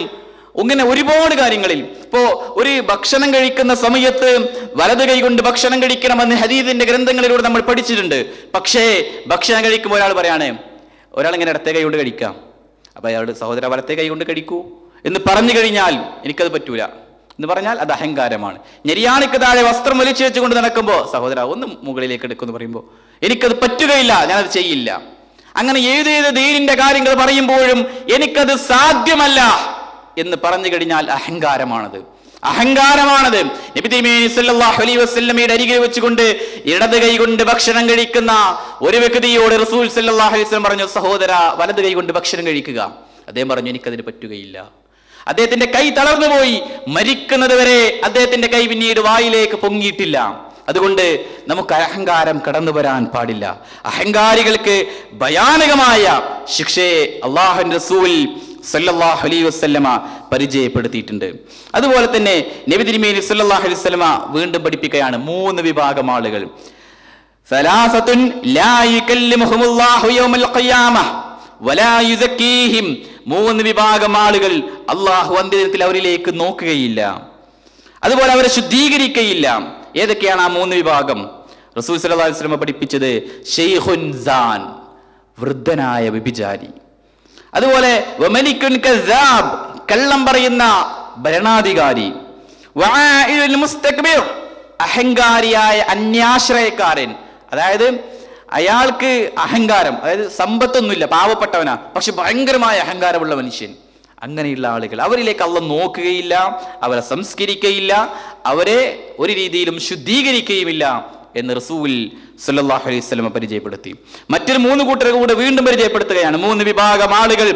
അങ്ങനെ ഒരുപാട് കാര്യങ്ങളിൽ. ഇപ്പോ ഒരു ഭക്ഷണം കഴിക്കുന്ന സമയത്ത് വലത് കൈ കൊണ്ട് ഭക്ഷണം കഴിക്കണമെന്ന് ഹദീസിന്റെ ഗ്രന്ഥങ്ങളിലൂടെ നമ്മൾ പഠിച്ചിട്ടുണ്ട്. പക്ഷേ ഭക്ഷണം കഴിക്കുമ്പോൾ ഒരാൾ ഇങ്ങനെ ഇടത്തെ കൈ കൊണ്ട് കഴിക്കാം. അപ്പൊ അയാളുടെ സഹോദര വലത്തെ കൈ കൊണ്ട് കഴിക്കൂ എന്ന് പറഞ്ഞു കഴിഞ്ഞാൽ എനിക്കത് പറ്റൂല എന്ന് പറഞ്ഞാൽ അത് അഹങ്കാരമാണ്. ഞെരിയാണിക്ക് താഴെ വസ്ത്രം വലിച്ചു വെച്ചുകൊണ്ട് നടക്കുമ്പോൾ സഹോദര ഒന്ന് മുകളിലേക്ക് എടുക്കുമെന്ന് പറയുമ്പോൾ എനിക്കത് പറ്റുകയില്ല, ഞാനത് ചെയ്യില്ല. അങ്ങനെ ഏതേത് ദീനിന്റെ കാര്യങ്ങൾ പറയുമ്പോഴും എനിക്കത് സാധ്യമല്ല എന്ന് പറഞ്ഞു കഴിഞ്ഞാൽ അഹങ്കാരമാണത്. നബി തിരുമേനി സല്ലല്ലാഹു അലൈഹി വസല്ലമയുടെ അരികിൽ വെച്ചുകൊണ്ട് ഇടത് കൈ കൊണ്ട് ഭക്ഷണം കഴിക്കുന്ന ഒരു വ്യക്തിയോട് റസൂൽ സല്ലല്ലാഹു അലൈഹി വസല്ലം പറഞ്ഞു, സഹോദര വലത് കൈ കൊണ്ട് ഭക്ഷണം കഴിക്കുക. അദ്ദേഹം പറഞ്ഞു, എനിക്കതിന് പറ്റുകയില്ല. അദ്ദേഹത്തിന്റെ കൈ തളർന്നുപോയി, മരിക്കുന്നത് വരെ അദ്ദേഹത്തിന്റെ കൈ പിന്നീട് വായിലേക്ക് പൊങ്ങിയിട്ടില്ല. അതുകൊണ്ട് നമുക്ക് അഹങ്കാരം കടന്നു വരാൻ പാടില്ല. അഹങ്കാരികൾക്ക് ഭയാനകമായ ശിക്ഷയെ അല്ലാഹുവിന്റെ റസൂൽ സല്ലല്ലാഹു അലൈഹി വസല്ലമ പരിചയപ്പെടുത്തിയിട്ടുണ്ട്. അതുപോലെ തന്നെ നബി തിരുമേനി സല്ലല്ലാഹു അലൈഹി വസല്ലമ വീണ്ടും പഠിപ്പിക്കുകയാണ് 3 വിഭാഗം ആളുകൾ. സലാസത്തുൻ ലാ യുകല്ലിമുഹുമുല്ലാഹു യൗമൽ ഖിയാമഹ വലാ യുസക്കീഹിം. 3 വിഭാഗം ആളുകൾ അല്ലാഹു അന്ത്യദിനത്തിൽ അവരിലേക്ക് നോക്കുകയില്ല, അതുപോലെ അവരെ ശുദ്ധീകരിക്കുകയില്ല. ഏതൊക്കെയാണ് ആ 3 വിഭാഗം? റസൂൽ സല്ലല്ലാഹു അലൈഹി വസല്ലം പഠിപ്പിച്ചത് ശൈഖുൻ സാൻ, വൃദ്ധനായ വ്യഭിചാരി, അതുപോലെ വമലിക്കുൻ കസാബ്, കള്ളം പറയുന്ന ഭരണാധികാരി, വആഇലുൽ മുസ്തക്ബിർ, അഹങ്കാരിയായ അന്യാശ്രയക്കാരൻ. അതായത് അയാൾക്ക് അഹങ്കാരം, അതായത് സമ്പത്തൊന്നുമില്ല, പാവപ്പെട്ടവനാ, പക്ഷെ ഭയങ്കരമായ അഹങ്കാരമുള്ള മനുഷ്യൻ. അങ്ങനെയുള്ള ആളുകൾ, അവരിലേക്ക് അള്ളാഹ് നോക്കുകയില്ല, അവരെ സംസ്കരിക്കുകയില്ല, അവരെ ഒരു രീതിയിലും ശുദ്ധീകരിക്കുകയുമില്ല എന്ന് റസൂൽ സല്ലല്ലാഹു അലൈഹി വസല്ലം പരിചയപ്പെടുത്തി. മറ്റൊരു 3 കൂട്ടരെ കൂടെ വീണ്ടും പരിചയപ്പെടുത്തുകയാണ്. 3 വിഭാഗം ആളുകൾ,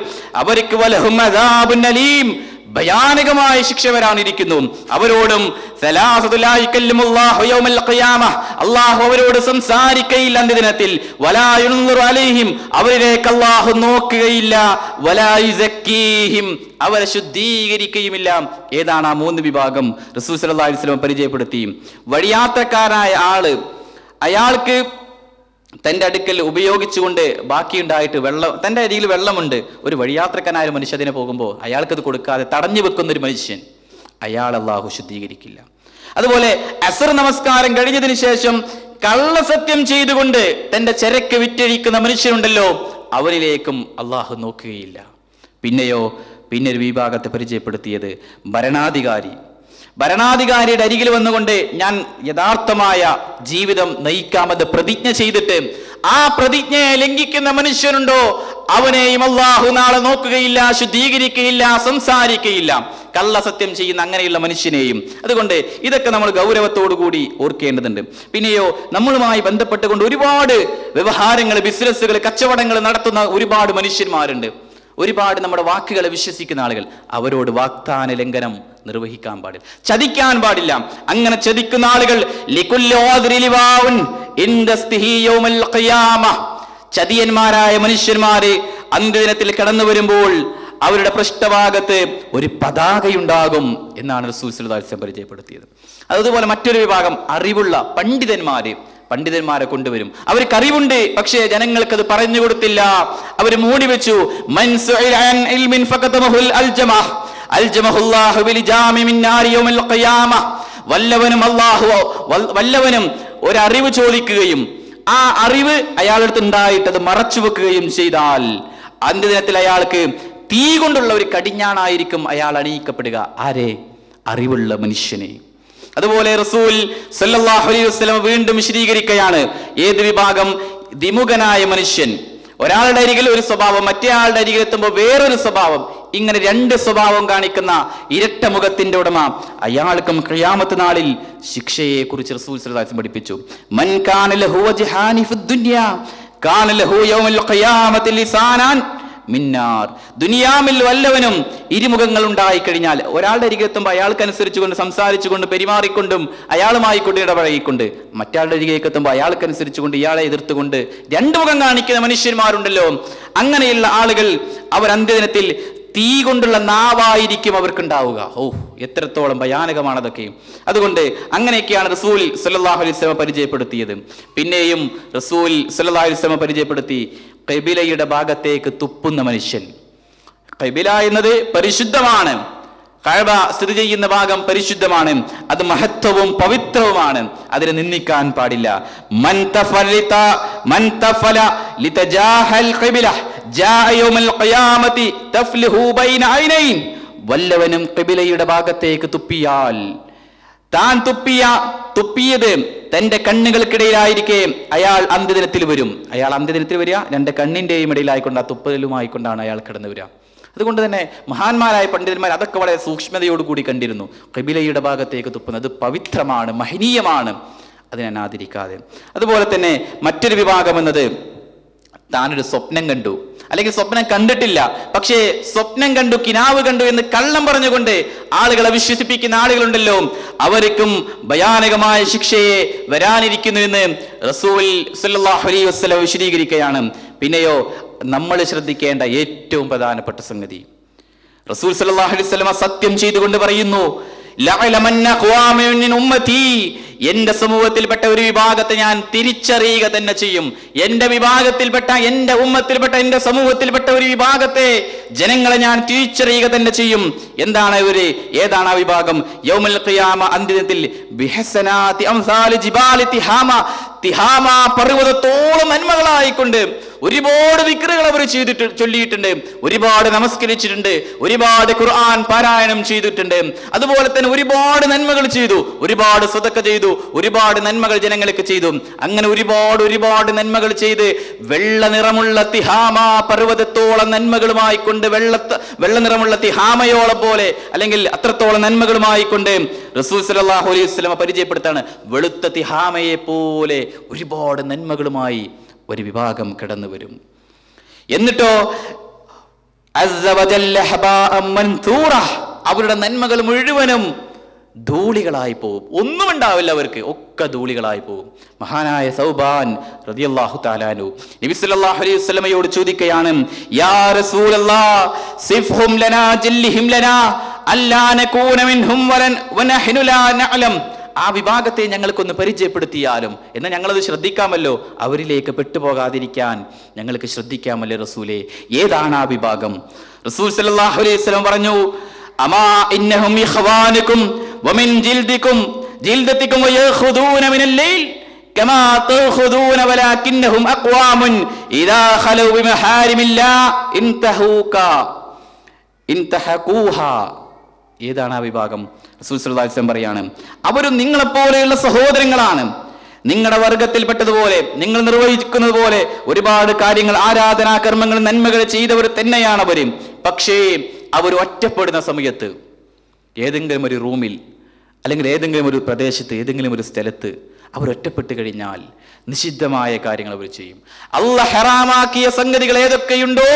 അവർക്ക് വലഹും അദാബുൻ അലീം, ഭയാനകമായ ശിക്ഷ വരാനിരിക്കുന്നു. അവരോടും സലാസതു ലാ യുകല്ലിമുല്ലാഹു യൗമൽ ഖിയാമഹ, അല്ലാഹു അവരോട് സംസാരിക്കുകയില്ല അന്ത്യദിനത്തിൽ. വലാ യുൻദുറു അലൈഹിം, അവരിലേക്ക് അല്ലാഹു നോക്കുകയില്ല. വലാ യുസക്കീഹിം, അവരെ ശുദ്ധീകരിക്കുകയുമില്ല. ഏതാണ് ആ 3 വിഭാഗം? റസൂൽ സല്ലല്ലാഹു അലൈഹി വസല്ലം പരിചയപ്പെടുത്തി. വഴിയാത്രക്കാരായ ആള്, അയാൾക്ക് തന്റെ അടുക്കൽ ഉപയോഗിച്ചുകൊണ്ട് ബാക്കിയുണ്ടായിട്ട് വെള്ളം, തന്റെ അരികിൽ വെള്ളമുണ്ട്, ഒരു വഴിയാത്രക്കാനായ മനുഷ്യൻ അതിനെ പോകുമ്പോൾ അയാൾക്കത് കൊടുക്കാതെ തടഞ്ഞു വെക്കുന്ന ഒരു മനുഷ്യൻ, അയാൾ അല്ലാഹു ശുദ്ധീകരിക്കില്ല. അതുപോലെ അസർ നമസ്കാരം കഴിഞ്ഞതിന് ശേഷം കള്ളസത്യം ചെയ്തുകൊണ്ട് തന്റെ ചരക്ക് വിറ്റഴിക്കുന്ന മനുഷ്യനുണ്ടല്ലോ, അവരിലേക്കും അല്ലാഹു നോക്കുകയില്ല. പിന്നെ ഒരു വിഭാഗത്തെ പരിചയപ്പെടുത്തിയത് ഭരണാധികാരിയുടെ അരികിൽ വന്നുകൊണ്ട് ഞാൻ യഥാർത്ഥമായ ജീവിതം നയിക്കാമെന്ന് പ്രതിജ്ഞ ചെയ്തിട്ട് ആ പ്രതിജ്ഞയെ ലംഘിക്കുന്ന മനുഷ്യനുണ്ടോ, അവനെയും അല്ലാഹു നാളെ നോക്കുകയില്ല, ശുദ്ധീകരിക്കുകയില്ല, സംസാരിക്കുകയില്ല. കള്ളസത്യം ചെയ്യുന്ന അങ്ങനെയുള്ള മനുഷ്യനെയും. അതുകൊണ്ട് ഇതൊക്കെ നമ്മൾ ഗൗരവത്തോടുകൂടി ഓർക്കേണ്ടതുണ്ട്. പിന്നെയോ നമ്മളുമായി ബന്ധപ്പെട്ടുകൊണ്ട് ഒരുപാട് വ്യവഹാരങ്ങൾ, ബിസിനസ്സുകൾ, കച്ചവടങ്ങൾ നടത്തുന്ന ഒരുപാട് മനുഷ്യന്മാരുണ്ട്. ഒരുപാട് നമ്മുടെ വാക്കുകളെ വിശ്വസിക്കുന്ന ആളുകൾ. അവരോട് വാഗ്ദാന ലംഘനം നിർവഹിക്കാൻ പാടില്ല, ചതിക്കാൻ പാടില്ല. അങ്ങനെ ചതിക്കുന്ന ആളുകൾ ചതിയന്മാരായ മനുഷ്യന്മാര് അന്ത്യദിനത്തിൽ കടന്നു വരുമ്പോൾ അവരുടെ പൃഷ്ഠഭാഗത്ത് ഒരു പതാകയുണ്ടാകും എന്നാണ് റസൂൽ സല്ലല്ലാഹു അലൈഹി വസല്ലം പരിചയപ്പെടുത്തിയത്. അതുപോലെ മറ്റൊരു വിഭാഗം അറിവുള്ള പണ്ഡിതന്മാരെ കൊണ്ടുവരും. അവർക്ക് അറിവുണ്ട്, പക്ഷേ ജനങ്ങൾക്കത് പറഞ്ഞു കൊടുത്തില്ല, അവർ മൂടി വെച്ചു. വല്ലവനും ഒരറിവ് ചോദിക്കുകയും ആ അറിവ് അയാളടുത്ത് ഉണ്ടായിട്ട് അത് മറച്ചു വെക്കുകയും ചെയ്താൽ അന്ത്യദിനത്തിൽ അയാൾക്ക് തീ കൊണ്ടുള്ള ഒരു കടിഞ്ഞാണായിരിക്കും അയാൾ അണിയിക്കപ്പെടുക. ആരെ? അറിവുള്ള മനുഷ്യനെ. അതുപോലെ റസൂൽ സല്ലല്ലാഹു അലൈഹി വസല്ലം വീണ്ടും വിശദീകരിക്കുകയാണ്. ഏത് വിഭാഗം? ദ്വിമുഖനായ മനുഷ്യൻ. ഒരാളുടെ അരികിൽ ഒരു സ്വഭാവം, മറ്റേ ആളുടെ അരികിൽ എത്തുമ്പോൾ വേറൊരു സ്വഭാവം. ഇങ്ങനെ 2 സ്വഭാവം കാണിക്കുന്ന ഇരട്ട മുഖത്തിന്റെ ഉടമ, അയാൾക്കും ഖിയാമത്ത് നാളിൽ ശിക്ഷയെ കുറിച്ച് റസൂൽ സല്ലല്ലാഹു അലൈഹി വസല്ലം പഠിപ്പിച്ചു. മൻ കാന ലഹു വജ്ഹാനി ഫിദ്ദുനിയ കാന ലഹു യൗമൽ ഖിയാമത്തി ലിസാനാൻ മിന്നാർ. ദുനിയാവിൽ വല്ലവനും ഇരുമുഖങ്ങൾ ഉണ്ടായി കഴിഞ്ഞാൽ, ഒരാളുടെ അരികെ എത്തുമ്പോൾ അയാൾക്കനുസരിച്ചുകൊണ്ട് സംസാരിച്ചുകൊണ്ട് പെരുമാറിക്കൊണ്ടും അയാളുമായി കൊണ്ട് ഇടപഴകിക്കൊണ്ട്, മറ്റാളുടെ അരികേക്ക് എത്തുമ്പോൾ അയാൾക്കനുസരിച്ചുകൊണ്ട് ഇയാളെ എതിർത്തുകൊണ്ട് 2 മുഖം കാണിക്കുന്ന മനുഷ്യന്മാരുണ്ടല്ലോ, അങ്ങനെയുള്ള ആളുകൾ അവർ അന്ത്യദിനത്തിൽ തീ കൊണ്ടുള്ള നാവായിരിക്കും അവർക്കുണ്ടാവുക. എത്രത്തോളം ഭയാനകമാണ് അതൊക്കെ. അതുകൊണ്ട് അങ്ങനെയൊക്കെയാണ് റസൂൽ സല്ലല്ലാഹു അലൈഹി വസല്ലം പരിചയപ്പെടുത്തിയത്. പിന്നെയും റസൂൽ സല്ലല്ലാഹു അലൈഹി വസല്ലം പരിചയപ്പെടുത്തി ഖിബിലയുടെ ഭാഗത്തേക്ക് തുപ്പുന്ന മനുഷ്യൻ. ഖിബില എന്നത് പരിശുദ്ധമാണ്, കഅബ സ്ഥിതി ചെയ്യുന്ന ഭാഗം പരിശുദ്ധമാണ്, അത് മഹത്വവും പവിത്രവുമാണ്, അതിനെ നിന്ദിക്കാൻ പാടില്ല. മൻ തഫല ലിതജാഹൽ ഖിബില ജാഅ യൗമൽ ഖിയാമത്തി തഫ്ലുഹു ബൈന ഐനൈൻ. വല്ലവനും ഖിബിലയുടെ ഭാഗത്തേക്ക് തുപ്പിയാൽ, താൻ തുപ്പിയത് തന്റെ കണ്ണുകൾക്കിടയിലായിരിക്കെ അയാൾ അന്ത്യദിനത്തിൽ വരും. അയാൾ അന്ത്യദിനത്തിൽ വരിക 2 കണ്ണിന്റെയും ഇടയിലായിക്കൊണ്ട്, ആ തുപ്പലുമായിക്കൊണ്ടാണ് അയാൾ കടന്നു വരിക. അതുകൊണ്ട് തന്നെ മഹാന്മാരായ പണ്ഡിതന്മാർ അതൊക്കെ വളരെ സൂക്ഷ്മതയോടുകൂടി കണ്ടിരുന്നു. ഖിബിലയുടെ ഭാഗത്തേക്ക് തുപ്പുന്നത് പവിത്രമാണ്, മഹനീയമാണ്, അതിനെ അനാദരിക്കാതെ. അതുപോലെ തന്നെ മറ്റൊരു വിഭാഗം എന്നത്, താനൊരു സ്വപ്നം കണ്ടു, അല്ലെങ്കിൽ സ്വപ്നം കണ്ടിട്ടില്ല, പക്ഷേ സ്വപ്നം കണ്ടു, കിനാവ് കണ്ടു എന്ന് കള്ളം പറഞ്ഞുകൊണ്ട് ആളുകളെ വിശ്വസിപ്പിക്കുന്ന ആളുകളുണ്ടല്ലോ, അവർക്കും ഭയാനകമായ ശിക്ഷയെ വരാനിരിക്കുന്നു എന്ന് റസൂൽ സല്ലല്ലാഹു അലൈഹി വസല്ലം വിശദീകരിക്കുകയാണ്. പിന്നെയോ നമ്മൾ ശ്രദ്ധിക്കേണ്ട ഏറ്റവും പ്രധാനപ്പെട്ട സംഗതി, റസൂൽ സല്ലല്ലാഹു അലൈഹി വസല്ലം സത്യം ചെയ്തുകൊണ്ട് പറയുന്നു, ലഅലമന്ന ഖവാമിൻ മിൻ ഉമ്മതി എന്റെ സമൂഹത്തിൽപ്പെട്ട ഒരു വിഭാഗത്തെ ഞാൻ തിരിച്ചറിയുക തന്നെ ചെയ്യും. എന്റെ വിഭാഗത്തിൽപ്പെട്ട, എന്റെ ഉമ്മത്തിൽപ്പെട്ട, എന്റെ സമൂഹത്തിൽപ്പെട്ട ഒരു വിഭാഗത്തെ ജനങ്ങളെ ഞാൻ തിരിച്ചറിയുക തന്നെ ചെയ്യും. എന്താണ് ഇവര്? ഏതാണ് ആ വിഭാഗം? യൗമുൽ ഖിയാമ, അന്ത്യദിനത്തിൽ ബിഹസനാതി അംസാലി ജിബാലി തിഹാമ, തിഹാമ പർവ്വതത്തോളം നന്മകളായിക്കൊണ്ട് ഒരുപാട് ദിക്റുകൾ അവർ ചൊല്ലിയിട്ടുണ്ട്, ഒരുപാട് നമസ്കരിച്ചിട്ടുണ്ട്, ഒരുപാട് ഖുർആൻ പാരായണം ചെയ്തിട്ടുണ്ട്, അതുപോലെ തന്നെ ഒരുപാട് നന്മകൾ ചെയ്തു, ഒരുപാട് സദഖ ചെയ്തു, ഒരുപാട് നന്മകൾ ജനങ്ങൾക്ക് ചെയ്തു. അങ്ങനെ ഒരുപാട് നന്മകൾ ചെയ്ത് വെള്ള നിറമുള്ള തിഹാമ പർവ്വതത്തോളം നന്മകളുമായി കൊണ്ട്, വെള്ള നിറമുള്ള തിഹാമയോളം പോലെ അല്ലെങ്കിൽ അത്രത്തോളം നന്മകളുമായി കൊണ്ട് റസൂൽ സല്ലല്ലാഹു അലൈഹി വസല്ലം പരിചയപ്പെടുത്താണ്, വെളുത്ത തിഹാമയെ പോലെ ഒരുപാട് നന്മകളുമായി ഒരു വിഭാഗം കടന്നു വരും. എന്നിട്ടോ അവരുടെ നന്മകൾ മുഴുവനും ധൂളികളായി പോകും. ഒന്നും ഉണ്ടാവില്ല അവർക്ക്, ഒക്കെ ധൂളികളായി പോകും. മഹാനായ സൗബാൻ റളിയല്ലാഹു തആല അൻഹു നബി സല്ലല്ലാഹു അലൈഹി വസല്ലമയോട് ചോദിക്കുകയാണ്, യാ റസൂലല്ലാഹ് സിഫ്ഹും ലനാ ജല്ലിഹിം ലനാ അല്ലാ നകൂന മിൻഹും വനഹ്നു ലാ നഅലം. ആ വിഭാഗത്തെ ഞങ്ങൾക്കൊന്ന് പരിചയപ്പെടുത്തിയാലും, എന്നാൽ ഞങ്ങളത് ശ്രദ്ധിക്കാമല്ലോ, അവരിലേക്ക് പെട്ടുപോകാതിരിക്കാൻ ഞങ്ങൾക്ക് ശ്രദ്ധിക്കാമല്ലോ റസൂലേ. ഏതാണ് ആ വിഭാഗം? റസൂൽ സല്ലല്ലാഹു അലൈഹി വസല്ലം പറഞ്ഞു, അമാ ഇന്നഹും ഇഖ്വാനുകും വമിൻ ജിൽദികും ജിൽദതികും വയഖുദൂന മിനൽ ലൈൽ കമാ തഖുദൂന വലാകിന്നഹും അഖ്വാമുൻ ഇദാ ഖലൂ ബിമഹാരിമില്ലാഹ് ഇൻതഹഖൂഹാ. ഏതാണ് ആ വിഭാഗം? റസൂൽ സല്ലല്ലാഹു അലൈഹി വസല്ലം പറയാണ്, അവരും നിങ്ങളെപ്പോലെയുള്ള സഹോദരങ്ങളാണ്. നിങ്ങളുടെ വർഗത്തിൽപ്പെട്ടതുപോലെ, നിങ്ങൾ നിർവഹിക്കുന്നത് പോലെ ഒരുപാട് കാര്യങ്ങൾ, ആരാധനാ കർമ്മങ്ങൾ, നന്മകൾ ചെയ്തവർ തന്നെയാണ് അവരും. പക്ഷേ അവർ ഒറ്റപ്പെടുന്ന സമയത്ത് ഏതെങ്കിലും ഒരു റൂമിൽ അല്ലെങ്കിൽ ഏതെങ്കിലും ഒരു പ്രദേശത്ത്, ഏതെങ്കിലും ഒരു സ്ഥലത്ത് അവർ ഒറ്റപ്പെട്ട് കഴിഞ്ഞാൽ നിഷിദ്ധമായ കാര്യങ്ങൾ അവർ ചെയ്യും. അല്ലാഹ് ഹറാമാക്കിയ സംഗതികൾ ഏതൊക്കെയുണ്ടോ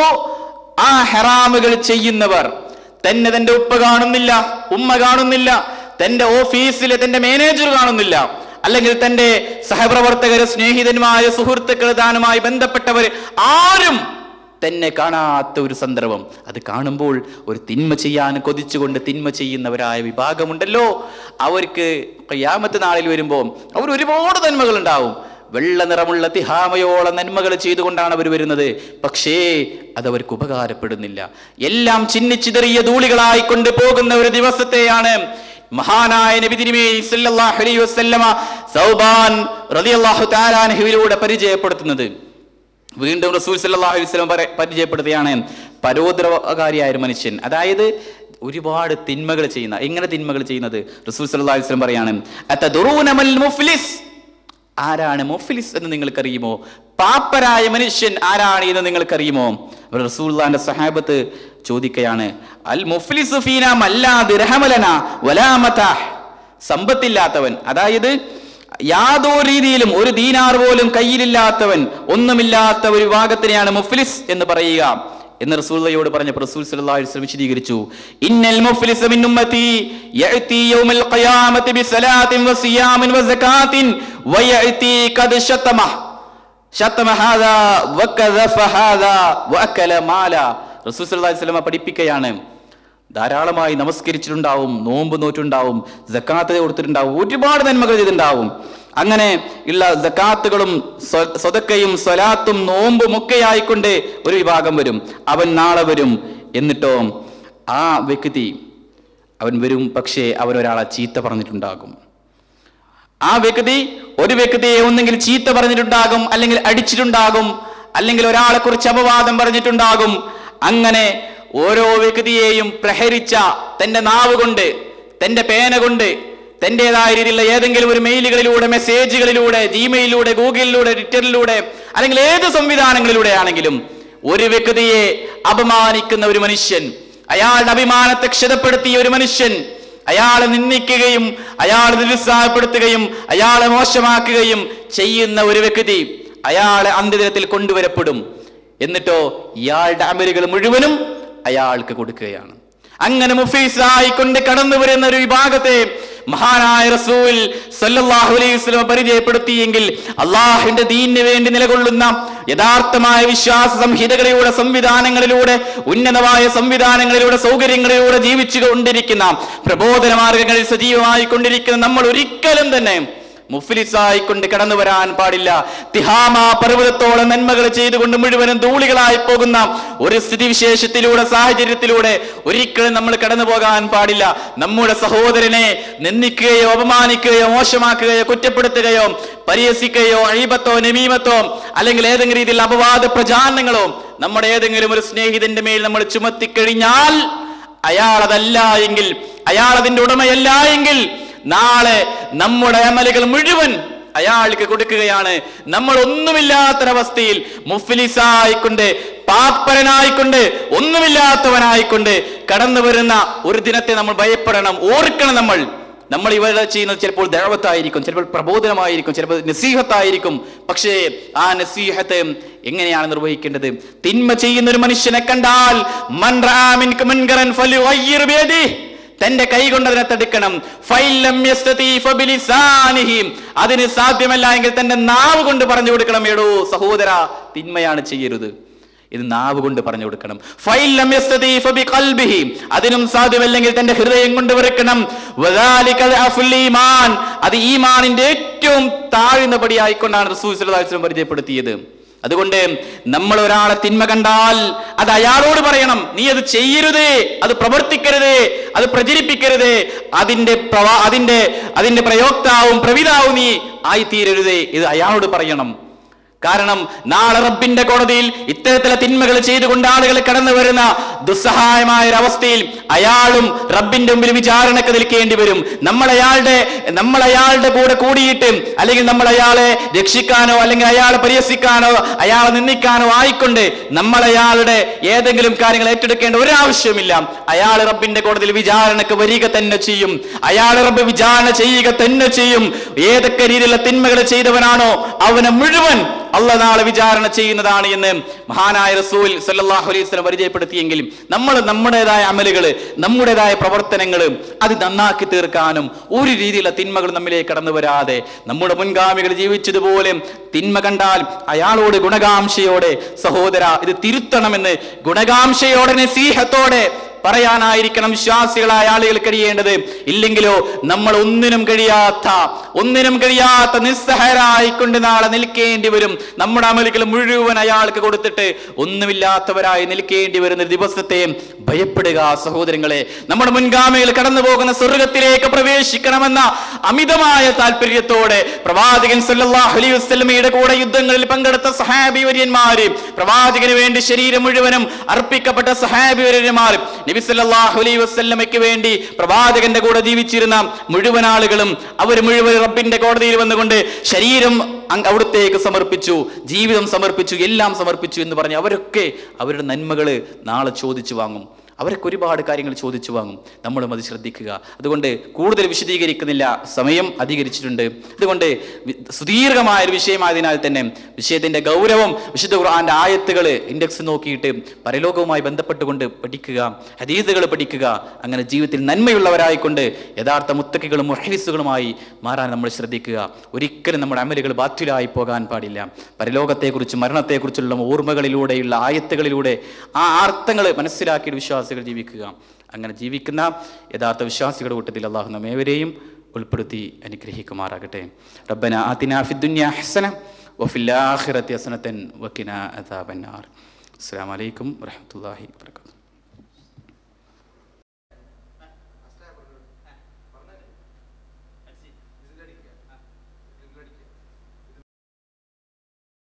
ആ ഹറാമുകൾ ചെയ്യുന്നവർ തന്നെ തന്റെ ഉപ്പ കാണുന്നില്ല, ഉമ്മ കാണുന്നില്ല, തന്റെ ഓഫീസിലെ തന്റെ മാനേജർ കാണുന്നില്ല, അല്ലെങ്കിൽ തന്റെ സഹപ്രവർത്തകര്, സ്നേഹിതന്മാര്, സുഹൃത്തുക്കൾ, താനുമായി ബന്ധപ്പെട്ടവർ ആരും തന്നെ കാണാത്ത ഒരു സന്ദർഭം, അത് കാണുമ്പോൾ ഒരു തിന്മ ചെയ്യാൻ കൊതിച്ചുകൊണ്ട് തിന്മ ചെയ്യുന്നവരായ വിഭാഗമുണ്ടല്ലോ, അവർക്ക് ഖിയാമത്ത് നാളിൽ വരുമ്പോൾ അവർ ഒരുപാട് നന്മകൾ ഉണ്ടാവും. വെള്ള നിറമുള്ള തിഹാമയോളം നന്മകൾ ചെയ്തുകൊണ്ടാണ് അവർ വരുന്നത്. പക്ഷേ അതവർക്ക് ഉപകാരപ്പെടുന്നില്ല. എല്ലാം ചിന്നിച്ചിതറിയ ധൂളികളായിക്കൊണ്ട് പോകുന്ന ഒരു ദിവസത്തെയാണ് മഹാനായ നബി തിരുമേനി സല്ലല്ലാഹു അലൈഹി വസല്ലമ സൗബാൻ റളിയല്ലാഹു തആല അൻഹുവിലൂടെ പരിചയപ്പെടുത്തുന്നത്. വീണ്ടും റസൂൽ സല്ലല്ലാഹു അലൈഹി വസല്ലം പരിചയപ്പെടുത്തുകയാണ്, പരോദ്രവകാരിയായ ഒരു മനുഷ്യൻ, അതായത് ഒരുപാട് തിന്മകൾ ചെയ്യുന്ന. എങ്ങനെ തിന്മകൾ ചെയ്യുന്നത്? റസൂൽ സല്ലല്ലാഹു അലൈഹി വസല്ലം പറയാണ്, അതദറൂന മൽ മുഫ്ലിസ്. ആരാണ് മുഫ്ലിസ് എന്ന് നിങ്ങൾക്കറിയുമോ? പാപ്പരായ മനുഷ്യൻ ആരാണ് എന്ന് നിങ്ങൾക്കറിയുമോ? റസൂലുള്ളാഹിന്റെ സഹാബത്ത് ചോദിക്കുകയാണ്, അൽ മുഫ്ലിസു ഫീനാ മല്ലാ ദിർഹമ ലനാ വലാ മതാഹ്. സമ്പത്തില്ലാത്തവൻ, അതായത് യാതൊരു രീതിയിലും ഒരു ദീനാർ പോലും കയ്യിലില്ലാത്തവൻ, ഒന്നുമില്ലാത്ത ഒരു വിഭാഗത്തിനെയാണ് മുഫ്ലിസ് എന്ന് പറയുക എന്ന് റസൂലുള്ളാഹിയോട് പറഞ്ഞപ്പോൾ റസൂൽ സല്ലല്ലാഹു അലൈഹി വസല്ലം വിശദീകരിച്ചു, ഇന്നൽ മുഫ്ലിസ മിൻ ഉമ്മത്തി യഅതി യൗമൽ ഖിയാമത്തി ബിസലാത്തിൻ വസിയാമിൻ വസകാത്തിൻ വയഅതി ഖദ് ശതമ ഹാദാ വകദഫ ഹാദാ വഅകല മാല. റസൂൽ സല്ലല്ലാഹു അലൈഹി വസല്ലം പഠിപ്പിക്കുകയാണ്, ധാരാളമായി നമസ്കരിച്ചിട്ടുണ്ടാവും, നോമ്പ് നോറ്റുണ്ടാവും, സക്കാത്ത് കൊടുത്തിട്ടുണ്ടാവും, ഒരുപാട് നന്മകൾ ചെയ്തിട്ടുണ്ടാവും. അങ്ങനെ ഉള്ള സക്കാത്തുകളും സ്വതക്കയും സ്വലാത്തും നോമ്പും ഒക്കെ ആയിക്കൊണ്ട് ഒരു വിഭാഗം വരും. അവൻ നാളെ വരും. എന്നിട്ടോ ആ വ്യക്തി അവൻ വരും, പക്ഷേ അവൻ ഒരാളെ ചീത്ത പറഞ്ഞിട്ടുണ്ടാകും. ആ വ്യക്തി ഒരു വ്യക്തിയെ ഒന്നെങ്കിൽ ചീത്ത പറഞ്ഞിട്ടുണ്ടാകും, അല്ലെങ്കിൽ അടിച്ചിട്ടുണ്ടാകും, അല്ലെങ്കിൽ ഒരാളെ കുറിച്ച് അപവാദം പറഞ്ഞിട്ടുണ്ടാകും. അങ്ങനെ ഓരോ വ്യക്തിയെയും പ്രഹരിച്ച തന്റെ നാവ് കൊണ്ട്, തന്റെ പേന കൊണ്ട്, തന്റേതായ രീതിയിലുള്ള ഏതെങ്കിലും ഒരു മെയിലുകളിലൂടെ, മെസ്സേജുകളിലൂടെ, ജിമെയിലൂടെ, ഗൂഗിളിലൂടെ, ട്വിറ്ററിലൂടെ, അല്ലെങ്കിൽ ഏത് സംവിധാനങ്ങളിലൂടെ ആണെങ്കിലും ഒരു വ്യക്തിയെ അപമാനിക്കുന്ന ഒരു മനുഷ്യൻ, അയാളുടെ അഭിമാനത്തെ ക്ഷതപ്പെടുത്തിയ ഒരു മനുഷ്യൻ, അയാളെ നിന്ദിക്കുകയും അയാളെ നിരുത്സാഹപ്പെടുത്തുകയും അയാളെ മോശമാക്കുകയും ചെയ്യുന്ന ഒരു വ്യക്തി അയാളെ അന്ത്യദിനത്തിൽ കൊണ്ടുവരപ്പെടും. എന്നിട്ടോ ഇയാളുടെ അമലുകൾ മുഴുവനും അയാൾക്ക് കൊടുക്കുകയാണ്. അങ്ങനെ മുഫീസായിക്കൊണ്ട് കടന്നു വരുന്ന ഒരു വിഭാഗത്തെ മഹാനായ റസൂൽ സല്ലല്ലാഹു അലൈഹി വസല്ലം പരിചയപ്പെടുത്തിയെങ്കിൽ, അള്ളാഹുവിന്റെ ദീനിന് വേണ്ടി നിലകൊള്ളുന്ന യഥാർത്ഥമായ വിശ്വാസ സംഹിതകളിലൂടെ, സംവിധാനങ്ങളിലൂടെ, ഉന്നതമായ സംവിധാനങ്ങളിലൂടെ, സൗകര്യങ്ങളിലൂടെ ജീവിച്ചു കൊണ്ടിരിക്കുന്ന, പ്രബോധന മാർഗങ്ങളിൽ സജീവമായി കൊണ്ടിരിക്കുന്ന നമ്മൾ ഒരിക്കലും തന്നെ മുഫ്ലിസായിക്കൊണ്ട് കടന്നു വരാൻ പാടില്ല. തിഹാമ പർവ്വതത്തോളം നന്മകൾ ചെയ്തുകൊണ്ട് മുഴുവനും ധൂളികളായി പോകുന്ന ഒരു സ്ഥിതിവിശേഷത്തിലൂടെ, സാഹചര്യത്തിലൂടെ ഒരിക്കലും നമ്മൾ കടന്നു പോകാൻ പാടില്ല. നമ്മുടെ സഹോദരനെ നിന്ദിക്കുകയോ അപമാനിക്കുകയോ മോശമാക്കുകയോ കുറ്റപ്പെടുത്തുകയോ പരിഹസിക്കുകയോ അഴിബത്തോ നമീമത്തോ അല്ലെങ്കിൽ ഏതെങ്കിലും രീതിയിൽ അപവാദ പ്രചാരണങ്ങളോ നമ്മുടെ ഏതെങ്കിലും ഒരു സ്നേഹിതന്റെ മേൽ നമ്മൾ ചുമത്തിക്കഴിഞ്ഞാൽ അയാൾ അതല്ല എങ്കിൽ, അയാൾ അതിന്റെ ഉടമയല്ല എങ്കിൽ നാളെ നമ്മുടെ അമലുകൾ മുഴുവൻ അയാൾക്ക് കൊടുക്കുകയാണ്. നമ്മൾ ഒന്നുമില്ലാത്തൊരവസ്ഥയിൽ മുഫ്ലിസായിക്കൊണ്ട് പാപ്പരനായിക്കൊണ്ട് ഒന്നുമില്ലാത്തവനായിക്കൊണ്ട് കടന്നു വരുന്ന ഒരു ദിനത്തെ നമ്മൾ ഭയപ്പെടണം, ഓർക്കണം. നമ്മൾ ഇവിടെ ചെയ്യുന്നത് ചിലപ്പോൾ ദഅവത്തായിരിക്കും, ചിലപ്പോൾ പ്രബോധനമായിരിക്കും, ചിലപ്പോൾ നസീഹത്തായിരിക്കും. പക്ഷേ ആ നസീഹത്ത് എങ്ങനെയാണ് നിർവഹിക്കേണ്ടത്? തിന്മ ചെയ്യുന്ന ഒരു മനുഷ്യനെ കണ്ടാൽ മൻ റആ മിൻക മുൻകറൻ ഫലിയുഗയ്യിർ ബിയദിഹി, തന്റെ കൈ കൊണ്ട് അതിനെ തടുക്കണം. ഫൈലം യസ്തതി ഫബിലിസാനിഹി, അതിന് സാധ്യമല്ല എങ്കിൽ തന്റെ നാവ് കൊണ്ട് പറഞ്ഞു കൊടുക്കണം. എടോ സഹോദര, തിന്മയാണ് ചെയ്യരുത്, ഇത് നാവ് കൊണ്ട് പറഞ്ഞു കൊടുക്കണം. ഫൈലം യസ്തതി ഫബിഖൽബിഹി, അതിനും സാധ്യമല്ലെങ്കിൽ തന്റെ ഹൃദയം കൊണ്ട് വെറുക്കണം. വദാലിക അഫ്ൽ ഈമാൻ, അത് ഈമാനിന്റെ ഏറ്റവും താഴ്ന്ന പടിയായിക്കൊണ്ടാണ് റസൂൽ സ്വല്ലല്ലാഹു അലൈഹി വസല്ലം പരിചയപ്പെടുത്തിയത്. അതുകൊണ്ട് നമ്മൾ ഒരാളെ തിന്മ കണ്ടാൽ അത് അയാളോട് പറയണം, നീ അത് ചെയ്യരുതേ, അത് പ്രവർത്തിക്കരുതേ, അത് പ്രചരിപ്പിക്കരുതേ, അതിന്റെ പ്രയോക്താവും പ്രവിതാവും നീ ആയിത്തീരരുതേ, ഇത് അയാളോട് പറയണം. കാരണം നാളെ റബ്ബിന്റെ കോടതിയിൽ ഇത്തരത്തിലെ തിന്മകൾ ചെയ്തുകൊണ്ട് ആളുകൾ കടന്നു വരുന്ന ദുസ്സഹായമായ ഒരവസ്ഥയിൽ അയാളും റബ്ബിന്റെ മുമ്പിൽ വിചാരണക്ക് നിൽക്കേണ്ടി വരും. നമ്മൾ അയാളുടെ കൂടെ കൂടിയിട്ട് അല്ലെങ്കിൽ നമ്മൾ അയാളെ രക്ഷിക്കാനോ അല്ലെങ്കിൽ അയാളെ പരിഹസിക്കാനോ അയാളെ നിന്ദിക്കാനോ ആയിക്കൊണ്ട് നമ്മൾ അയാളുടെ ഏതെങ്കിലും കാര്യങ്ങൾ ഏറ്റെടുക്കേണ്ട ഒരാവശ്യമില്ല. അയാൾ റബ്ബിന്റെ കോടതിയിൽ വിചാരണക്ക് വരിക തന്നെ ചെയ്യും, അയാൾ റബ്ബ് വിചാരണ ചെയ്യുക തന്നെ ചെയ്യും. ഏതൊക്കെ രീതിയിലുള്ള തിന്മകൾ ചെയ്തവനാണോ അവനെ മുഴുവൻ അള്ളാഹ് നാളെ വിചാരണ ചെയ്യുന്നതാണ് എന്ന് മഹാനായ റസൂൽ സല്ലല്ലാഹു അലൈഹി വസല്ലം പരിചയപ്പെടുത്തിയെങ്കിലും നമ്മൾ നമ്മുടേതായ അമലുകള്, നമ്മുടേതായ പ്രവർത്തനങ്ങൾ അത് നന്നാക്കി തീർക്കാനും ഒരു രീതിയിലുള്ള തിന്മകൾ നമ്മിലേക്ക് കടന്നു വരാതെ നമ്മുടെ മുൻഗാമികൾ ജീവിച്ചതുപോലെ തിന്മ കണ്ടാൽ അയാളോട് ഗുണകാംക്ഷയോടെ സഹോദര ഇത് തിരുത്തണമെന്ന് ഗുണകാംക്ഷയോടെ നസീഹത്തോടെ പറയാനായിരിക്കണം വിശ്വാസികളായ ആളുകൾ കഴിയേണ്ടത്. ഇല്ലെങ്കിലോ നമ്മൾ ഒന്നിനും കഴിയാത്ത നിസ്സഹായരായിക്കൊണ്ട് നാളെ നിൽക്കേണ്ടി വരും. നമ്മുടെ അമലുകൾ മുഴുവൻ അയാൾക്ക് കൊടുത്തിട്ട് ഒന്നുമില്ലാത്തവരായി നിൽക്കേണ്ടി വരുന്ന ദിവസത്തെ ഭയപ്പെടുക സഹോദരങ്ങളെ. നമ്മുടെ മുൻഗാമികൾ കടന്നു പോകുന്ന സ്വർഗത്തിലേക്ക് പ്രവേശിക്കണമെന്ന അമിതമായ താല്പര്യത്തോടെ പ്രവാചകൻ സല്ലല്ലാഹു അലൈഹി വസല്ലമയുടെ കൂടെ യുദ്ധങ്ങളിൽ പങ്കെടുത്ത സഹാബി വര്യന്മാര്, പ്രവാചകന് വേണ്ടി ശരീരം മുഴുവനും അർപ്പിക്കപ്പെട്ട സഹാബി വര്യന്മാർ, നബി സല്ലല്ലാഹു അലൈഹി വസല്ലമയ്ക്ക് വേണ്ടി പ്രവാചകന്റെ കൂടെ ജീവിച്ചിരുന്ന മുഴുവൻ ആളുകളും അവർ മുഴുവൻ റബ്ബിന്റെ കോടതിയിൽ വന്നുകൊണ്ട് ശരീരം അവിടത്തേക്ക് സമർപ്പിച്ചു, ജീവിതം സമർപ്പിച്ചു, എല്ലാം സമർപ്പിച്ചു എന്ന് പറഞ്ഞ് അവരൊക്കെ അവരുടെ നന്മകൾ നാളെ ചോദിച്ചു വാങ്ങും. അവരൊക്കെ ഒരുപാട് കാര്യങ്ങൾ ചോദിച്ചു വാങ്ങും. നമ്മളും അത് ശ്രദ്ധിക്കുക. അതുകൊണ്ട് കൂടുതൽ വിശദീകരിക്കുന്നില്ല, സമയം അധികരിച്ചിട്ടുണ്ട്. അതുകൊണ്ട് സുദീർഘമായ ഒരു വിഷയമായതിനാൽ തന്നെ വിഷയത്തിന്റെ ഗൗരവം വിശുദ്ധ ഖുർആന്റെ ആയത്തുകൾ ഇൻഡെക്സ് നോക്കിയിട്ട് പരലോകവുമായി ബന്ധപ്പെട്ടുകൊണ്ട് പഠിക്കുക, ഹദീസുകൾ പഠിക്കുക. അങ്ങനെ ജീവിതത്തിൽ നന്മയുള്ളവരായിക്കൊണ്ട് യഥാർത്ഥ മുത്തക്കികളും മുഹ്ലിസുകളുമായി മാറാൻ നമ്മൾ ശ്രദ്ധിക്കുക. ഒരിക്കലും നമ്മുടെ അമലുകൾ ബാത്തിലായി പോകാൻ പാടില്ല. പരലോകത്തെക്കുറിച്ച് മരണത്തെക്കുറിച്ചുള്ള ഓർമ്മകളിലൂടെയുള്ള ആയത്തുകളിലൂടെ ആ അർത്ഥങ്ങൾ മനസ്സിലാക്കിയ വിശ്വാസികൾ ജീവിക്കുക. അങ്ങനെ ജീവിക്കുന്ന യഥാർത്ഥ വിശ്വാസികളുടെ കൂട്ടത്തിൽ അല്ലാഹു നമ്മേവരെയും ഉൾപ്പെടുത്തി അനുഗ്രഹിക്കുമാറാകട്ടെ. റബ്ബന ആതിനാ ഫിദ്ദുനിയ ഹസന വഫിൽ ആഖിറതി ഹസനതൻ വഖിനാ അദാബന്നാർ. അസ്സലാമു അലൈക്കും വറഹ്മത്തുള്ളാഹി വബറകാതുഹു.